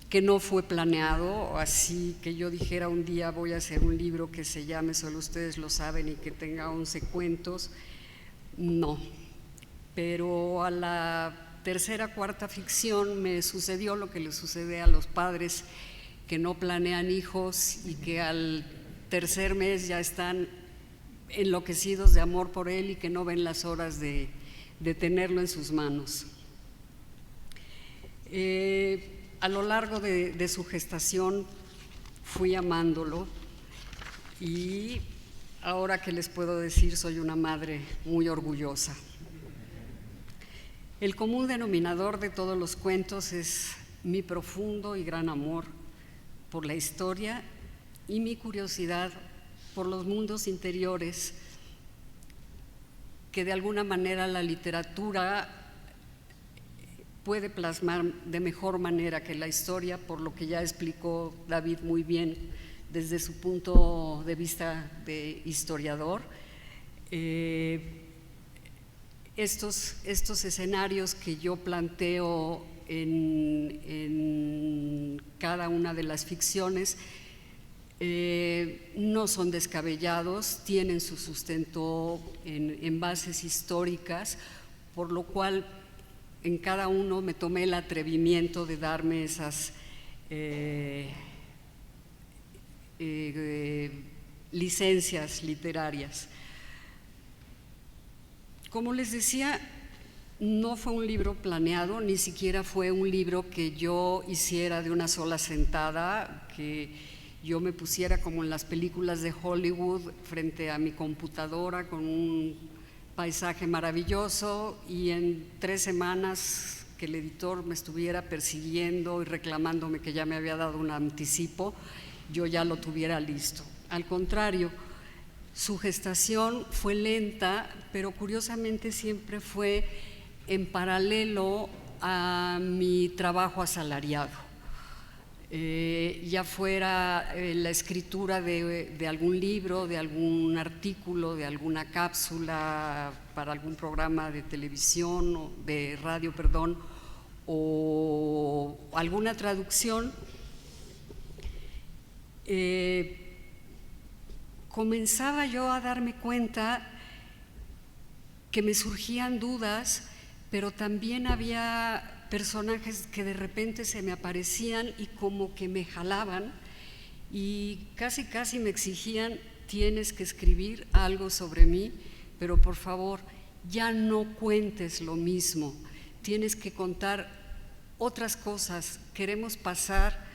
que no fue planeado, así que yo dijera un día voy a hacer un libro que se llame Solo ustedes lo saben y que tenga 11 cuentos. No, pero a la tercera, cuarta ficción me sucedió lo que le sucede a los padres que no planean hijos y que al tercer mes ya están enloquecidos de amor por él y que no ven las horas de tenerlo en sus manos. A lo largo de su gestación fui amándolo, y ahora que les puedo decir, soy una madre muy orgullosa. El común denominador de todos los cuentos es mi profundo y gran amor por la historia y mi curiosidad por los mundos interiores que de alguna manera la literatura puede plasmar de mejor manera que la historia, por lo que ya explicó David muy bien desde su punto de vista de historiador. Estos escenarios que yo planteo en cada una de las ficciones no son descabellados, tienen su sustento en bases históricas, por lo cual en cada uno me tomé el atrevimiento de darme esas licencias literarias. Como les decía, no fue un libro planeado, ni siquiera fue un libro que yo hiciera de una sola sentada, que yo me pusiera como en las películas de Hollywood frente a mi computadora con un paisaje maravilloso y en 3 semanas que el editor me estuviera persiguiendo y reclamándome que ya me había dado un anticipo, yo ya lo tuviera listo. Al contrario, su gestación fue lenta, pero curiosamente siempre fue en paralelo a mi trabajo asalariado. Ya fuera la escritura de algún libro, de algún artículo, de alguna cápsula para algún programa de televisión o de radio, perdón, o alguna traducción, comenzaba yo a darme cuenta que me surgían dudas, pero también había personajes que de repente se me aparecían y como que me jalaban y casi me exigían: tienes que escribir algo sobre mí, pero por favor ya no cuentes lo mismo, tienes que contar otras cosas, queremos pasar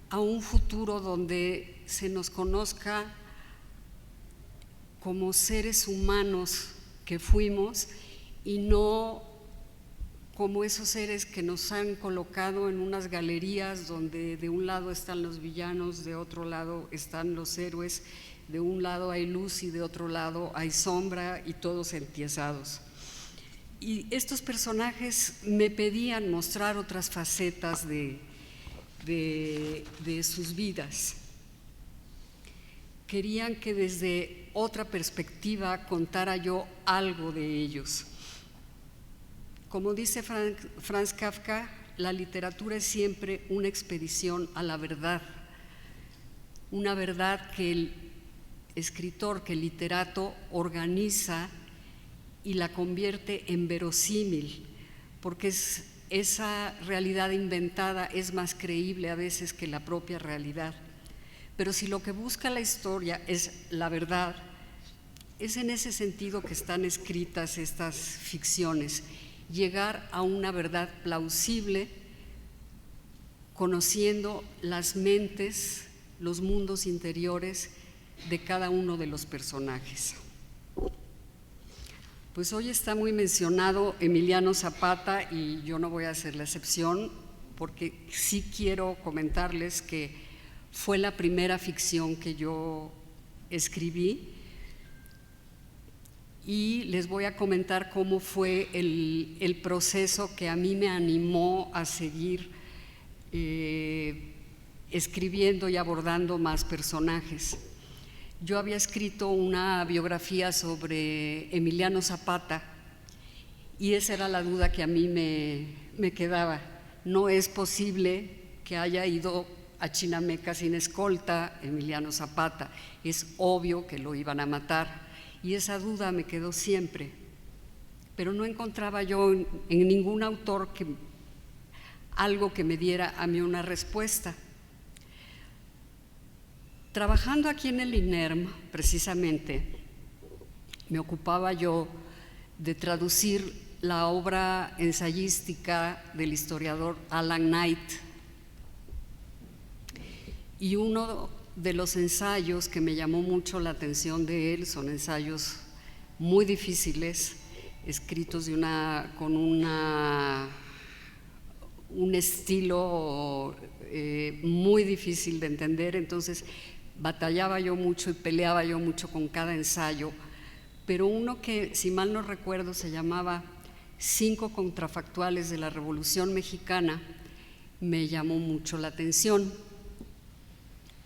a un futuro donde se nos conozca como seres humanos que fuimos y no como esos seres que nos han colocado en unas galerías donde de un lado están los villanos, de otro lado están los héroes, de un lado hay luz y de otro lado hay sombra y todos entiesados. Y estos personajes me pedían mostrar otras facetas de sus vidas. Querían que desde otra perspectiva contara yo algo de ellos. Como dice Franz Kafka, la literatura es siempre una expedición a la verdad, una verdad que el escritor, que el literato organiza y la convierte en verosímil, porque esa realidad inventada es más creíble a veces que la propia realidad. Pero si lo que busca la historia es la verdad, es en ese sentido que están escritas estas ficciones: llegar a una verdad plausible, conociendo las mentes, los mundos interiores de cada uno de los personajes. Pues hoy está muy mencionado Emiliano Zapata y yo no voy a hacer la excepción, porque sí quiero comentarles que fue la primera ficción que yo escribí. Y les voy a comentar cómo fue el proceso que a mí me animó a seguir escribiendo y abordando más personajes. Yo había escrito una biografía sobre Emiliano Zapata y esa era la duda que a mí me quedaba. No es posible que haya ido a Chinameca sin escolta Emiliano Zapata, es obvio que lo iban a matar. Y esa duda me quedó siempre, pero no encontraba yo en ningún autor algo que me diera a mí una respuesta. Trabajando aquí en el INERM, precisamente, me ocupaba yo de traducir la obra ensayística del historiador Alan Knight. Y uno de los ensayos que me llamó mucho la atención de él, son ensayos muy difíciles, escritos con un estilo muy difícil de entender, entonces batallaba yo mucho y peleaba yo mucho con cada ensayo, pero uno que, si mal no recuerdo, se llamaba 5 contrafactuales de la Revolución Mexicana, me llamó mucho la atención.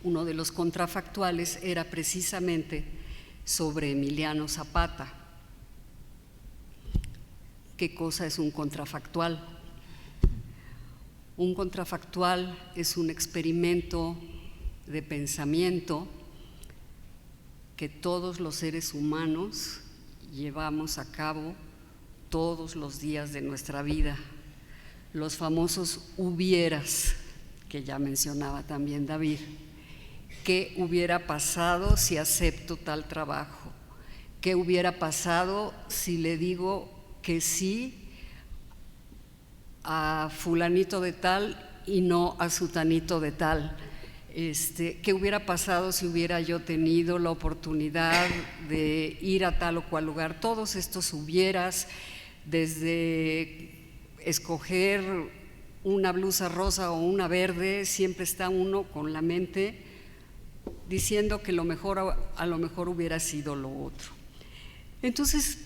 Uno de los contrafactuales era precisamente sobre Emiliano Zapata. ¿Qué cosa es un contrafactual? Un contrafactual es un experimento de pensamiento que todos los seres humanos llevamos a cabo todos los días de nuestra vida. Los famosos hubieras, que ya mencionaba también David. ¿Qué hubiera pasado si acepto tal trabajo? ¿Qué hubiera pasado si le digo que sí a fulanito de tal y no a sutanito de tal? ¿Qué hubiera pasado si hubiera yo tenido la oportunidad de ir a tal o cual lugar? Todos estos hubieras, desde escoger una blusa rosa o una verde, siempre está uno con la mente diciendo que a lo mejor hubiera sido lo otro. Entonces,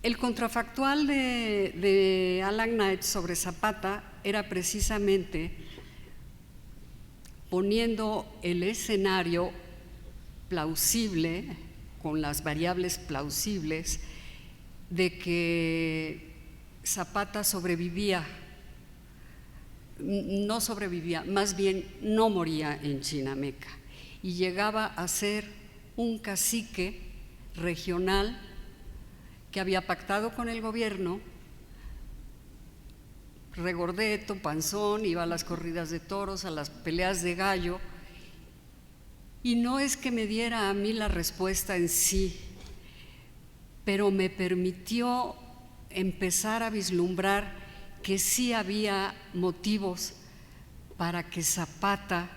el contrafactual de Alan Knight sobre Zapata era precisamente poniendo el escenario plausible, con las variables plausibles, de que Zapata no sobrevivía, más bien no moría en Chinameca, y llegaba a ser un cacique regional que había pactado con el gobierno, regordeto, panzón, iba a las corridas de toros, a las peleas de gallo, y no es que me diera a mí la respuesta en sí, pero me permitió empezar a vislumbrar que sí había motivos para que Zapata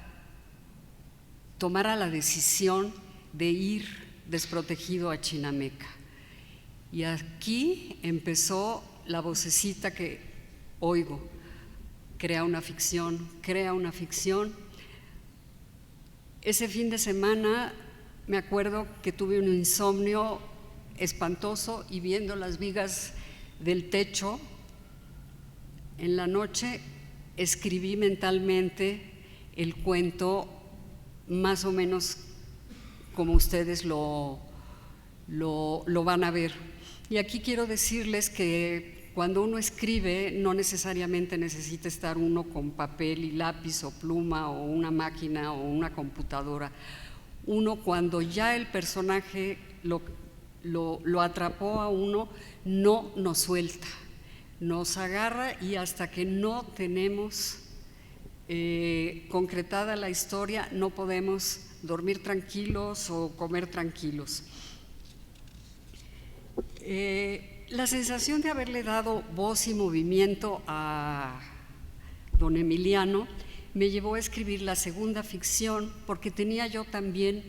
tomara la decisión de ir desprotegido a Chinameca. Y aquí empezó la vocecita que oigo: crea una ficción, crea una ficción. Ese fin de semana me acuerdo que tuve un insomnio espantoso y viendo las vigas del techo en la noche escribí mentalmente el cuento más o menos como ustedes lo van a ver. Y aquí quiero decirles que cuando uno escribe no necesariamente necesita estar uno con papel y lápiz o pluma o una máquina o una computadora. Uno, cuando ya el personaje lo atrapó a uno, no nos suelta, nos agarra, y hasta que no tenemos concretada la historia no podemos dormir tranquilos o comer tranquilos. La sensación de haberle dado voz y movimiento a don Emiliano me llevó a escribir la segunda ficción, porque tenía yo también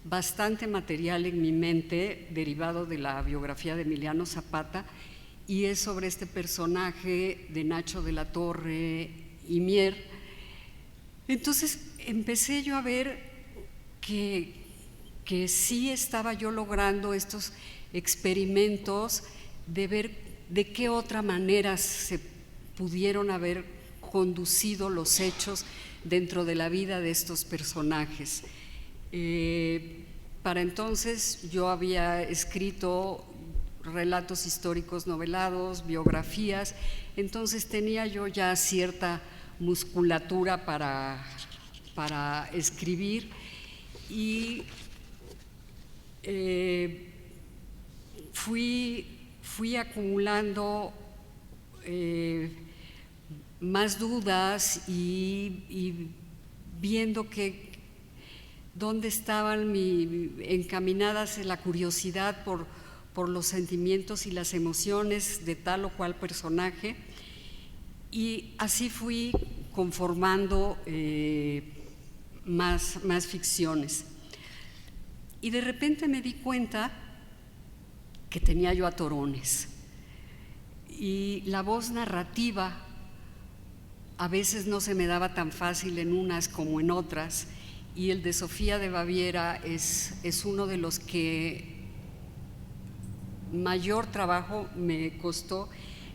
bastante material en mi mente derivado de la biografía de Emiliano Zapata, y es sobre este personaje de Nacho de la Torre y Mier. Entonces empecé yo a ver que sí estaba yo logrando estos experimentos de ver de qué otra manera se pudieron haber conducido los hechos dentro de la vida de estos personajes. Para entonces yo había escrito relatos históricos novelados, biografías, entonces tenía yo ya cierta musculatura para escribir, y fui acumulando más dudas y viendo dónde estaban encaminadas la curiosidad por los sentimientos y las emociones de tal o cual personaje, y así fui conformando más ficciones. Y de repente me di cuenta que tenía yo atorones, Y la voz narrativa a veces no se me daba tan fácil en unas como en otras, y el de Sofía de Baviera es uno de los que mayor trabajo me costó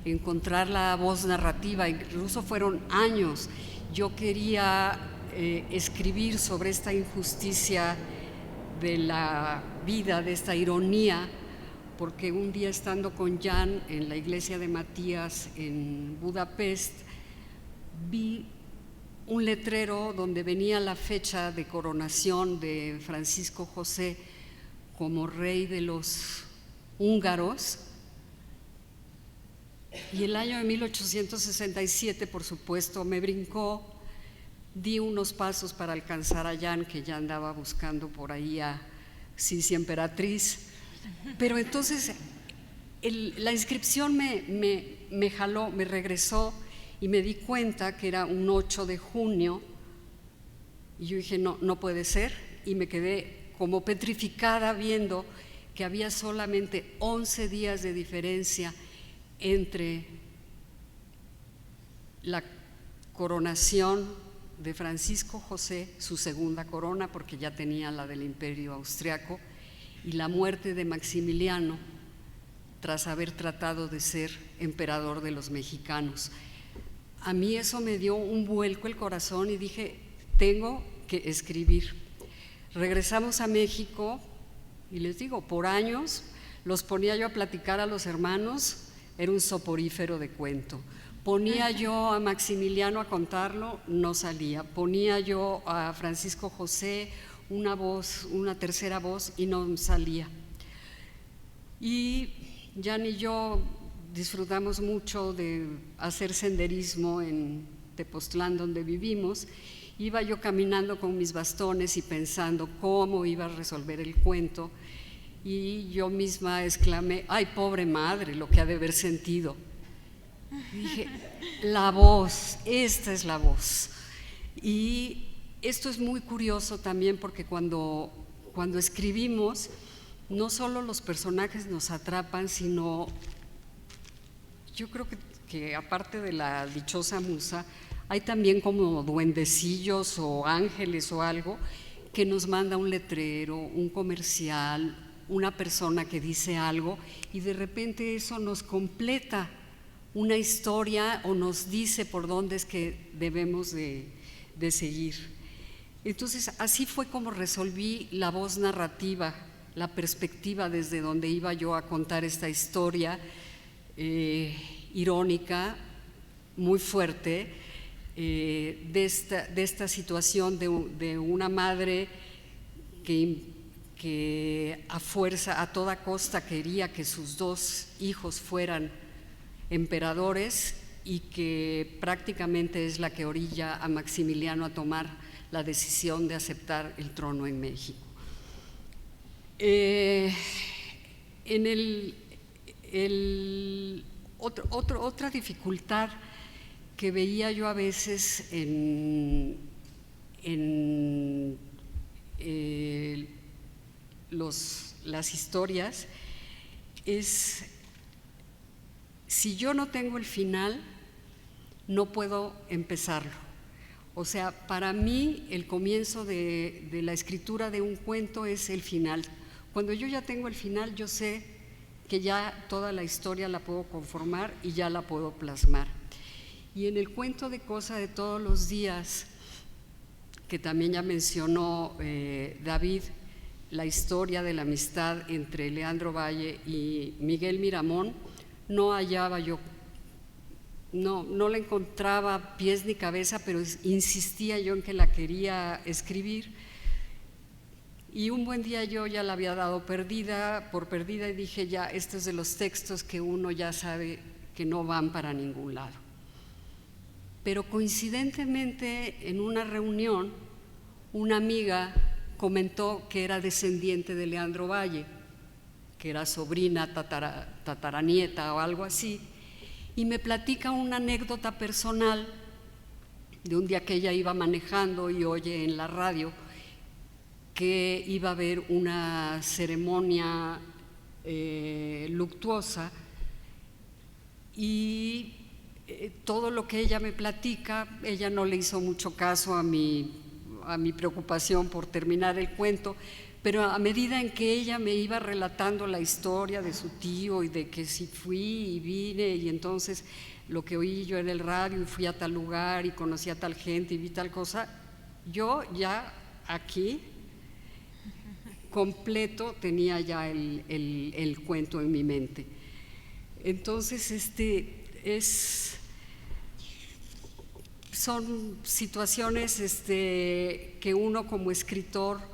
encontrar la voz narrativa, incluso fueron años. Yo quería escribir sobre esta injusticia de la vida, de esta ironía, porque un día estando con Jan en la iglesia de Matías en Budapest, vi un letrero donde venía la fecha de coronación de Francisco José como rey de los húngaros, y el año de 1867, por supuesto, me brincó. Di unos pasos para alcanzar a Jan, que ya andaba buscando por ahí a Sisi Emperatriz, pero entonces la inscripción me jaló, me regresó, y me di cuenta que era un 8 de junio, y yo dije, no puede ser, y me quedé como petrificada viendo que había solamente 11 días de diferencia entre la coronación de Francisco José, su segunda corona, porque ya tenía la del Imperio Austriaco, y la muerte de Maximiliano, tras haber tratado de ser emperador de los mexicanos. A mí eso me dio un vuelco el corazón y dije, tengo que escribir. Regresamos a México y les digo, por años los ponía yo a platicar a los hermanos, era un soporífero de cuento. Ponía yo a Maximiliano a contarlo, no salía. Ponía yo a Francisco José una voz, una tercera voz, y no salía. Y Jan y yo disfrutamos mucho de hacer senderismo en Tepoztlán, donde vivimos. Iba yo caminando con mis bastones y pensando cómo iba a resolver el cuento, y yo misma exclamé, ¡ay, pobre madre, lo que ha de haber sentido! Y dije, la voz, esta es la voz. Y esto es muy curioso también, porque cuando escribimos, no solo los personajes nos atrapan, sino yo creo que aparte de la dichosa musa, hay también como duendecillos o ángeles o algo que nos manda un letrero, un comercial, una persona que dice algo, y de repente eso nos completa una historia o nos dice por dónde es que debemos de seguir. Entonces así fue como resolví la voz narrativa, la perspectiva desde donde iba yo a contar esta historia irónica, muy fuerte, de esta situación de una madre que a fuerza, a toda costa quería que sus dos hijos fueran emperadores, y que prácticamente es la que orilla a Maximiliano a tomar la decisión de aceptar el trono en México. Otra dificultad que veía yo a veces en las historias es, si yo no tengo el final, no puedo empezarlo. O sea, para mí el comienzo de la escritura de un cuento es el final. Cuando yo ya tengo el final, yo sé que ya toda la historia la puedo conformar y ya la puedo plasmar. Y en el cuento de Cosa de todos los días, que también ya mencionó David, la historia de la amistad entre Leandro Valle y Miguel Miramón, no hallaba yo, no le encontraba pies ni cabeza, pero insistía yo en que la quería escribir. Y un buen día yo ya la había dado por perdida, y dije, ya, este es de los textos que uno ya sabe que no van para ningún lado. Pero coincidentemente, en una reunión, una amiga comentó que era descendiente de Leandro Valle, que era sobrina, tataranieta o algo así, y me platica una anécdota personal de un día que ella iba manejando y oye en la radio que iba a haber una ceremonia luctuosa y todo lo que ella me platica, ella no le hizo mucho caso a mi preocupación por terminar el cuento, pero a medida en que ella me iba relatando la historia de su tío y de que si fui y vine y entonces lo que oí yo en el radio y fui a tal lugar y conocí a tal gente y vi tal cosa, yo ya aquí completo tenía ya el cuento en mi mente. Entonces son situaciones que uno como escritor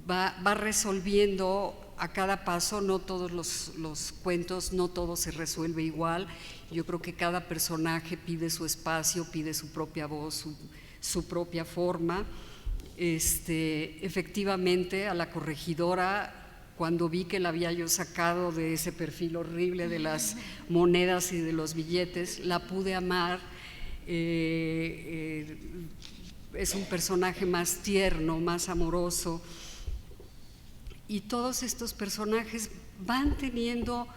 va resolviendo a cada paso. No todos los cuentos, no todo se resuelve igual. Yo creo que cada personaje pide su espacio, pide su propia voz, su propia forma. Efectivamente, a la corregidora, cuando vi que la había yo sacado de ese perfil horrible de las monedas y de los billetes, la pude amar. Es un personaje más tierno, más amoroso, y todos estos personajes van teniendo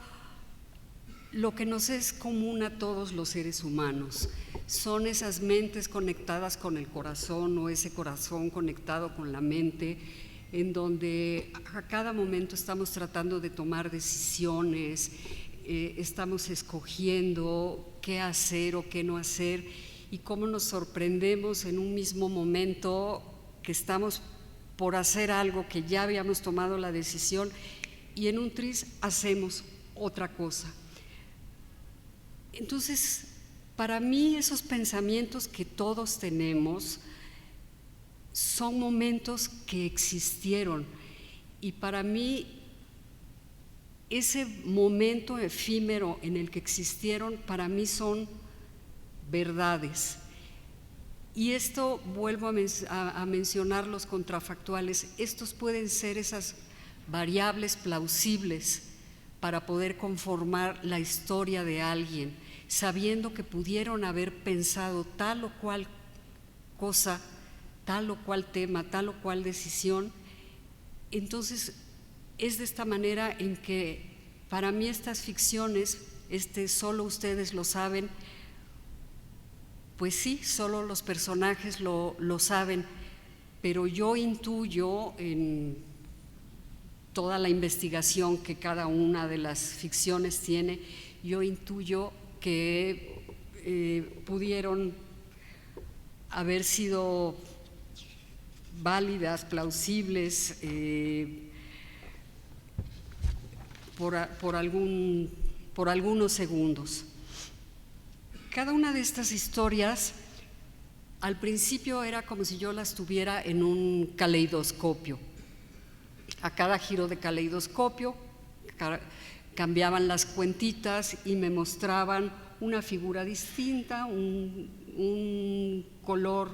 lo que nos es común a todos los seres humanos. Son esas mentes conectadas con el corazón, o ese corazón conectado con la mente, en donde a cada momento estamos tratando de tomar decisiones, estamos escogiendo qué hacer o qué no hacer, y cómo nos sorprendemos en un mismo momento que estamos por hacer algo que ya habíamos tomado la decisión, y en un tris hacemos otra cosa. Entonces, para mí esos pensamientos que todos tenemos son momentos que existieron, y para mí ese momento efímero en el que existieron, para mí son verdades. Y esto, vuelvo a mencionar los contrafactuales, estos pueden ser esas variables plausibles para poder conformar la historia de alguien, sabiendo que pudieron haber pensado tal o cual cosa, tal o cual tema, tal o cual decisión. Entonces, es de esta manera en que para mí estas ficciones, solo ustedes lo saben, pues sí, solo los personajes lo saben, pero yo intuyo en toda la investigación que cada una de las ficciones tiene, yo intuyo que pudieron haber sido válidas, plausibles, por algunos segundos. Cada una de estas historias al principio era como si yo las tuviera en un caleidoscopio. A cada giro de caleidoscopio cambiaban las cuentitas y me mostraban una figura distinta, un color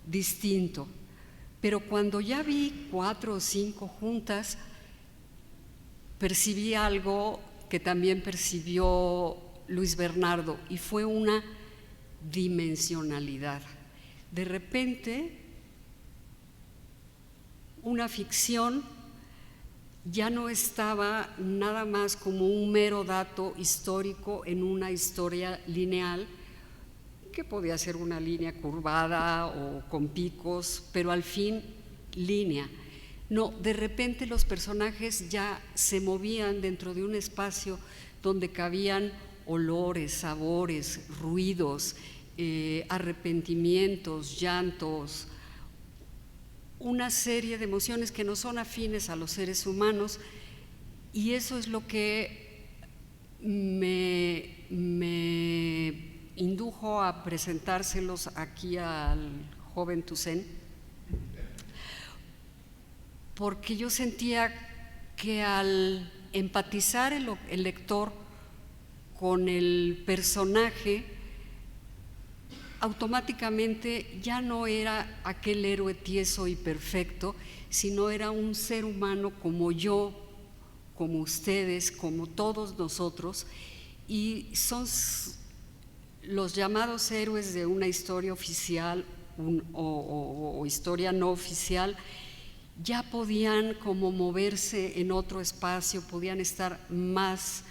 distinto. Pero cuando ya vi 4 o 5 juntas, percibí algo que también percibió Luis Bernardo, y fue una dimensionalidad. De repente, una ficción ya no estaba nada más como un mero dato histórico en una historia lineal, que podía ser una línea curvada o con picos, pero al fin línea. No, de repente los personajes ya se movían dentro de un espacio donde cabían olores, sabores, ruidos, arrepentimientos, llantos, una serie de emociones que no son afines a los seres humanos, y eso es lo que me indujo a presentárselos aquí al joven Toussaint, porque yo sentía que al empatizar el lector con el personaje, automáticamente ya no era aquel héroe tieso y perfecto, sino era un ser humano como yo, como ustedes, como todos nosotros, y son los llamados héroes de una historia oficial o historia no oficial. ya podían como moverse en otro espacio, podían estar más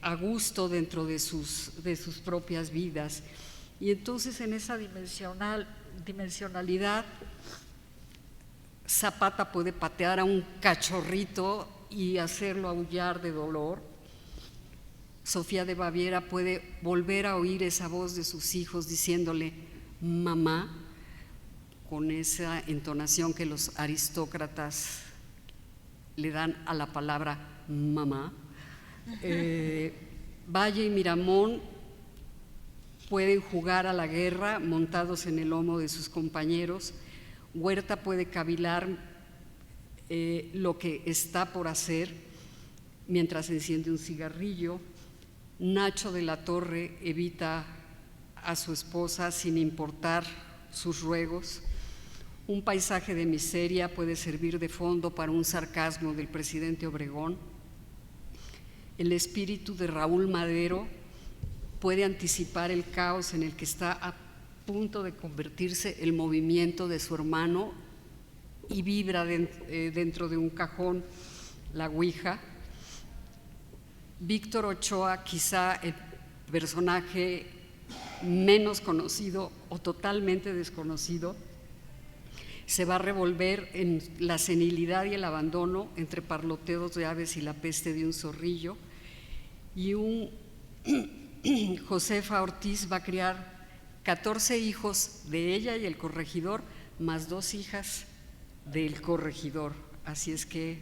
a gusto dentro de sus propias vidas. Y entonces en esa dimensionalidad, Zapata puede patear a un cachorrito y hacerlo aullar de dolor. Sofía de Baviera puede volver a oír esa voz de sus hijos diciéndole mamá, con esa entonación que los aristócratas le dan a la palabra mamá. Valle y Miramón pueden jugar a la guerra montados en el lomo de sus compañeros. Huerta puede cavilar lo que está por hacer mientras enciende un cigarrillo. Nacho de la Torre evita a su esposa sin importar sus ruegos. Un paisaje de miseria puede servir de fondo para un sarcasmo del presidente Obregón. El espíritu de Raúl Madero puede anticipar el caos en el que está a punto de convertirse el movimiento de su hermano y vibra dentro de un cajón la ouija. Víctor Ochoa, quizá el personaje menos conocido o totalmente desconocido, se va a revolver en la senilidad y el abandono entre parloteos de aves y la peste de un zorrillo, y un Josefa Ortiz va a criar 14 hijos de ella y el corregidor, más 2 hijas del corregidor, así es que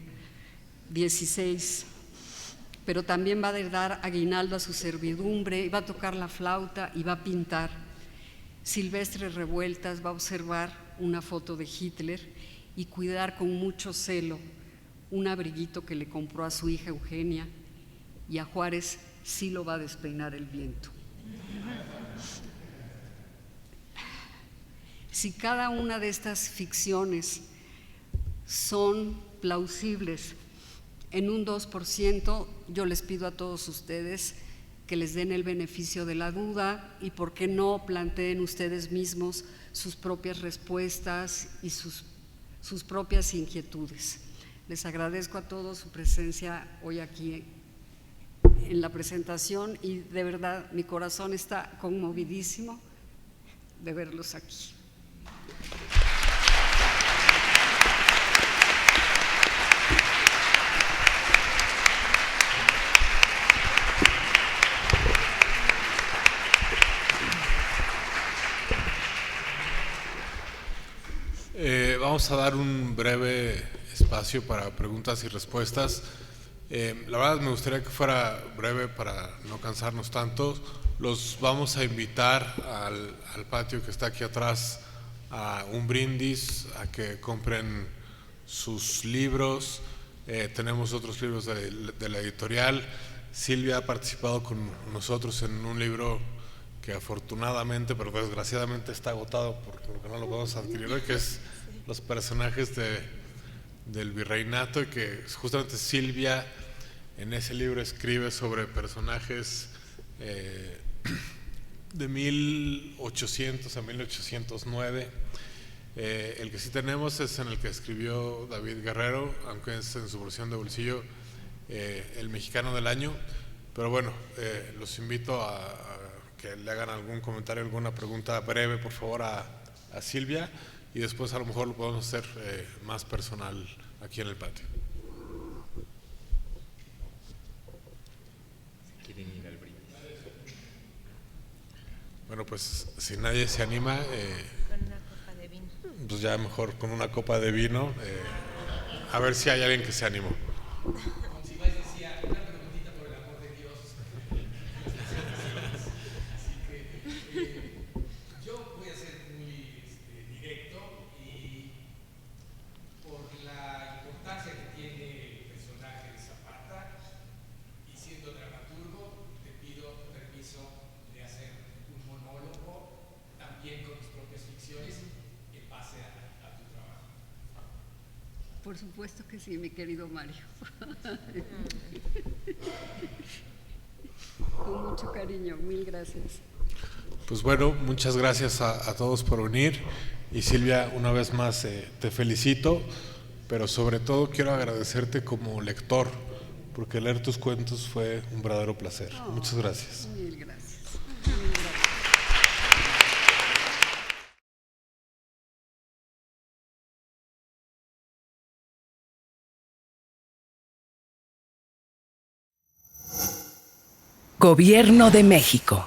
16. Pero también va a dar aguinaldo a su servidumbre, y va a tocar la flauta y va a pintar. Silvestre Revueltas va a observar una foto de Hitler y cuidar con mucho celo un abriguito que le compró a su hija Eugenia, y a Juárez sí lo va a despeinar el viento. Si cada una de estas ficciones son plausibles en un 2%, yo les pido a todos ustedes que les den el beneficio de la duda y por qué no planteen ustedes mismos sus propias respuestas y sus propias inquietudes. Les agradezco a todos su presencia hoy aquí en la presentación y de verdad mi corazón está conmovidísimo de verlos aquí. Vamos a dar un breve espacio para preguntas y respuestas. La verdad me gustaría que fuera breve para no cansarnos tanto. Los vamos a invitar al patio que está aquí atrás a un brindis, a que compren sus libros. Tenemos otros libros de la editorial. Silvia ha participado con nosotros en un libro que afortunadamente, pero desgraciadamente está agotado porque no lo podemos adquirir hoy, que es Los personajes del virreinato, y que justamente Silvia en ese libro escribe sobre personajes de 1800 a 1809. El que sí tenemos es en el que escribió David Guerrero, aunque es en su versión de bolsillo, El Mexicano del Año. Pero bueno, los invito a que le hagan algún comentario, alguna pregunta breve, por favor, a Silvia, y después a lo mejor lo podemos hacer más personal aquí en el patio. ¿Quieren ir al brindis? Bueno, pues si nadie se anima, Con una copa de vino. pues ya mejor con una copa de vino, a ver si hay alguien que se animó. Monsiváis decía, una preguntita por el amor de Dios. Así que yo voy a ser muy directo, y por la importancia que tiene el personaje de Zapata, y siendo dramaturgo, te pido permiso de hacer un monólogo también con mis propias ficciones en base a tu trabajo. Por supuesto que sí, mi querido Mario. Con mucho cariño, mil gracias. Pues bueno, muchas gracias a todos por venir. Y Silvia, una vez más te felicito, pero sobre todo quiero agradecerte como lector, porque leer tus cuentos fue un verdadero placer. Muchas gracias. Mil gracias. Gobierno de México.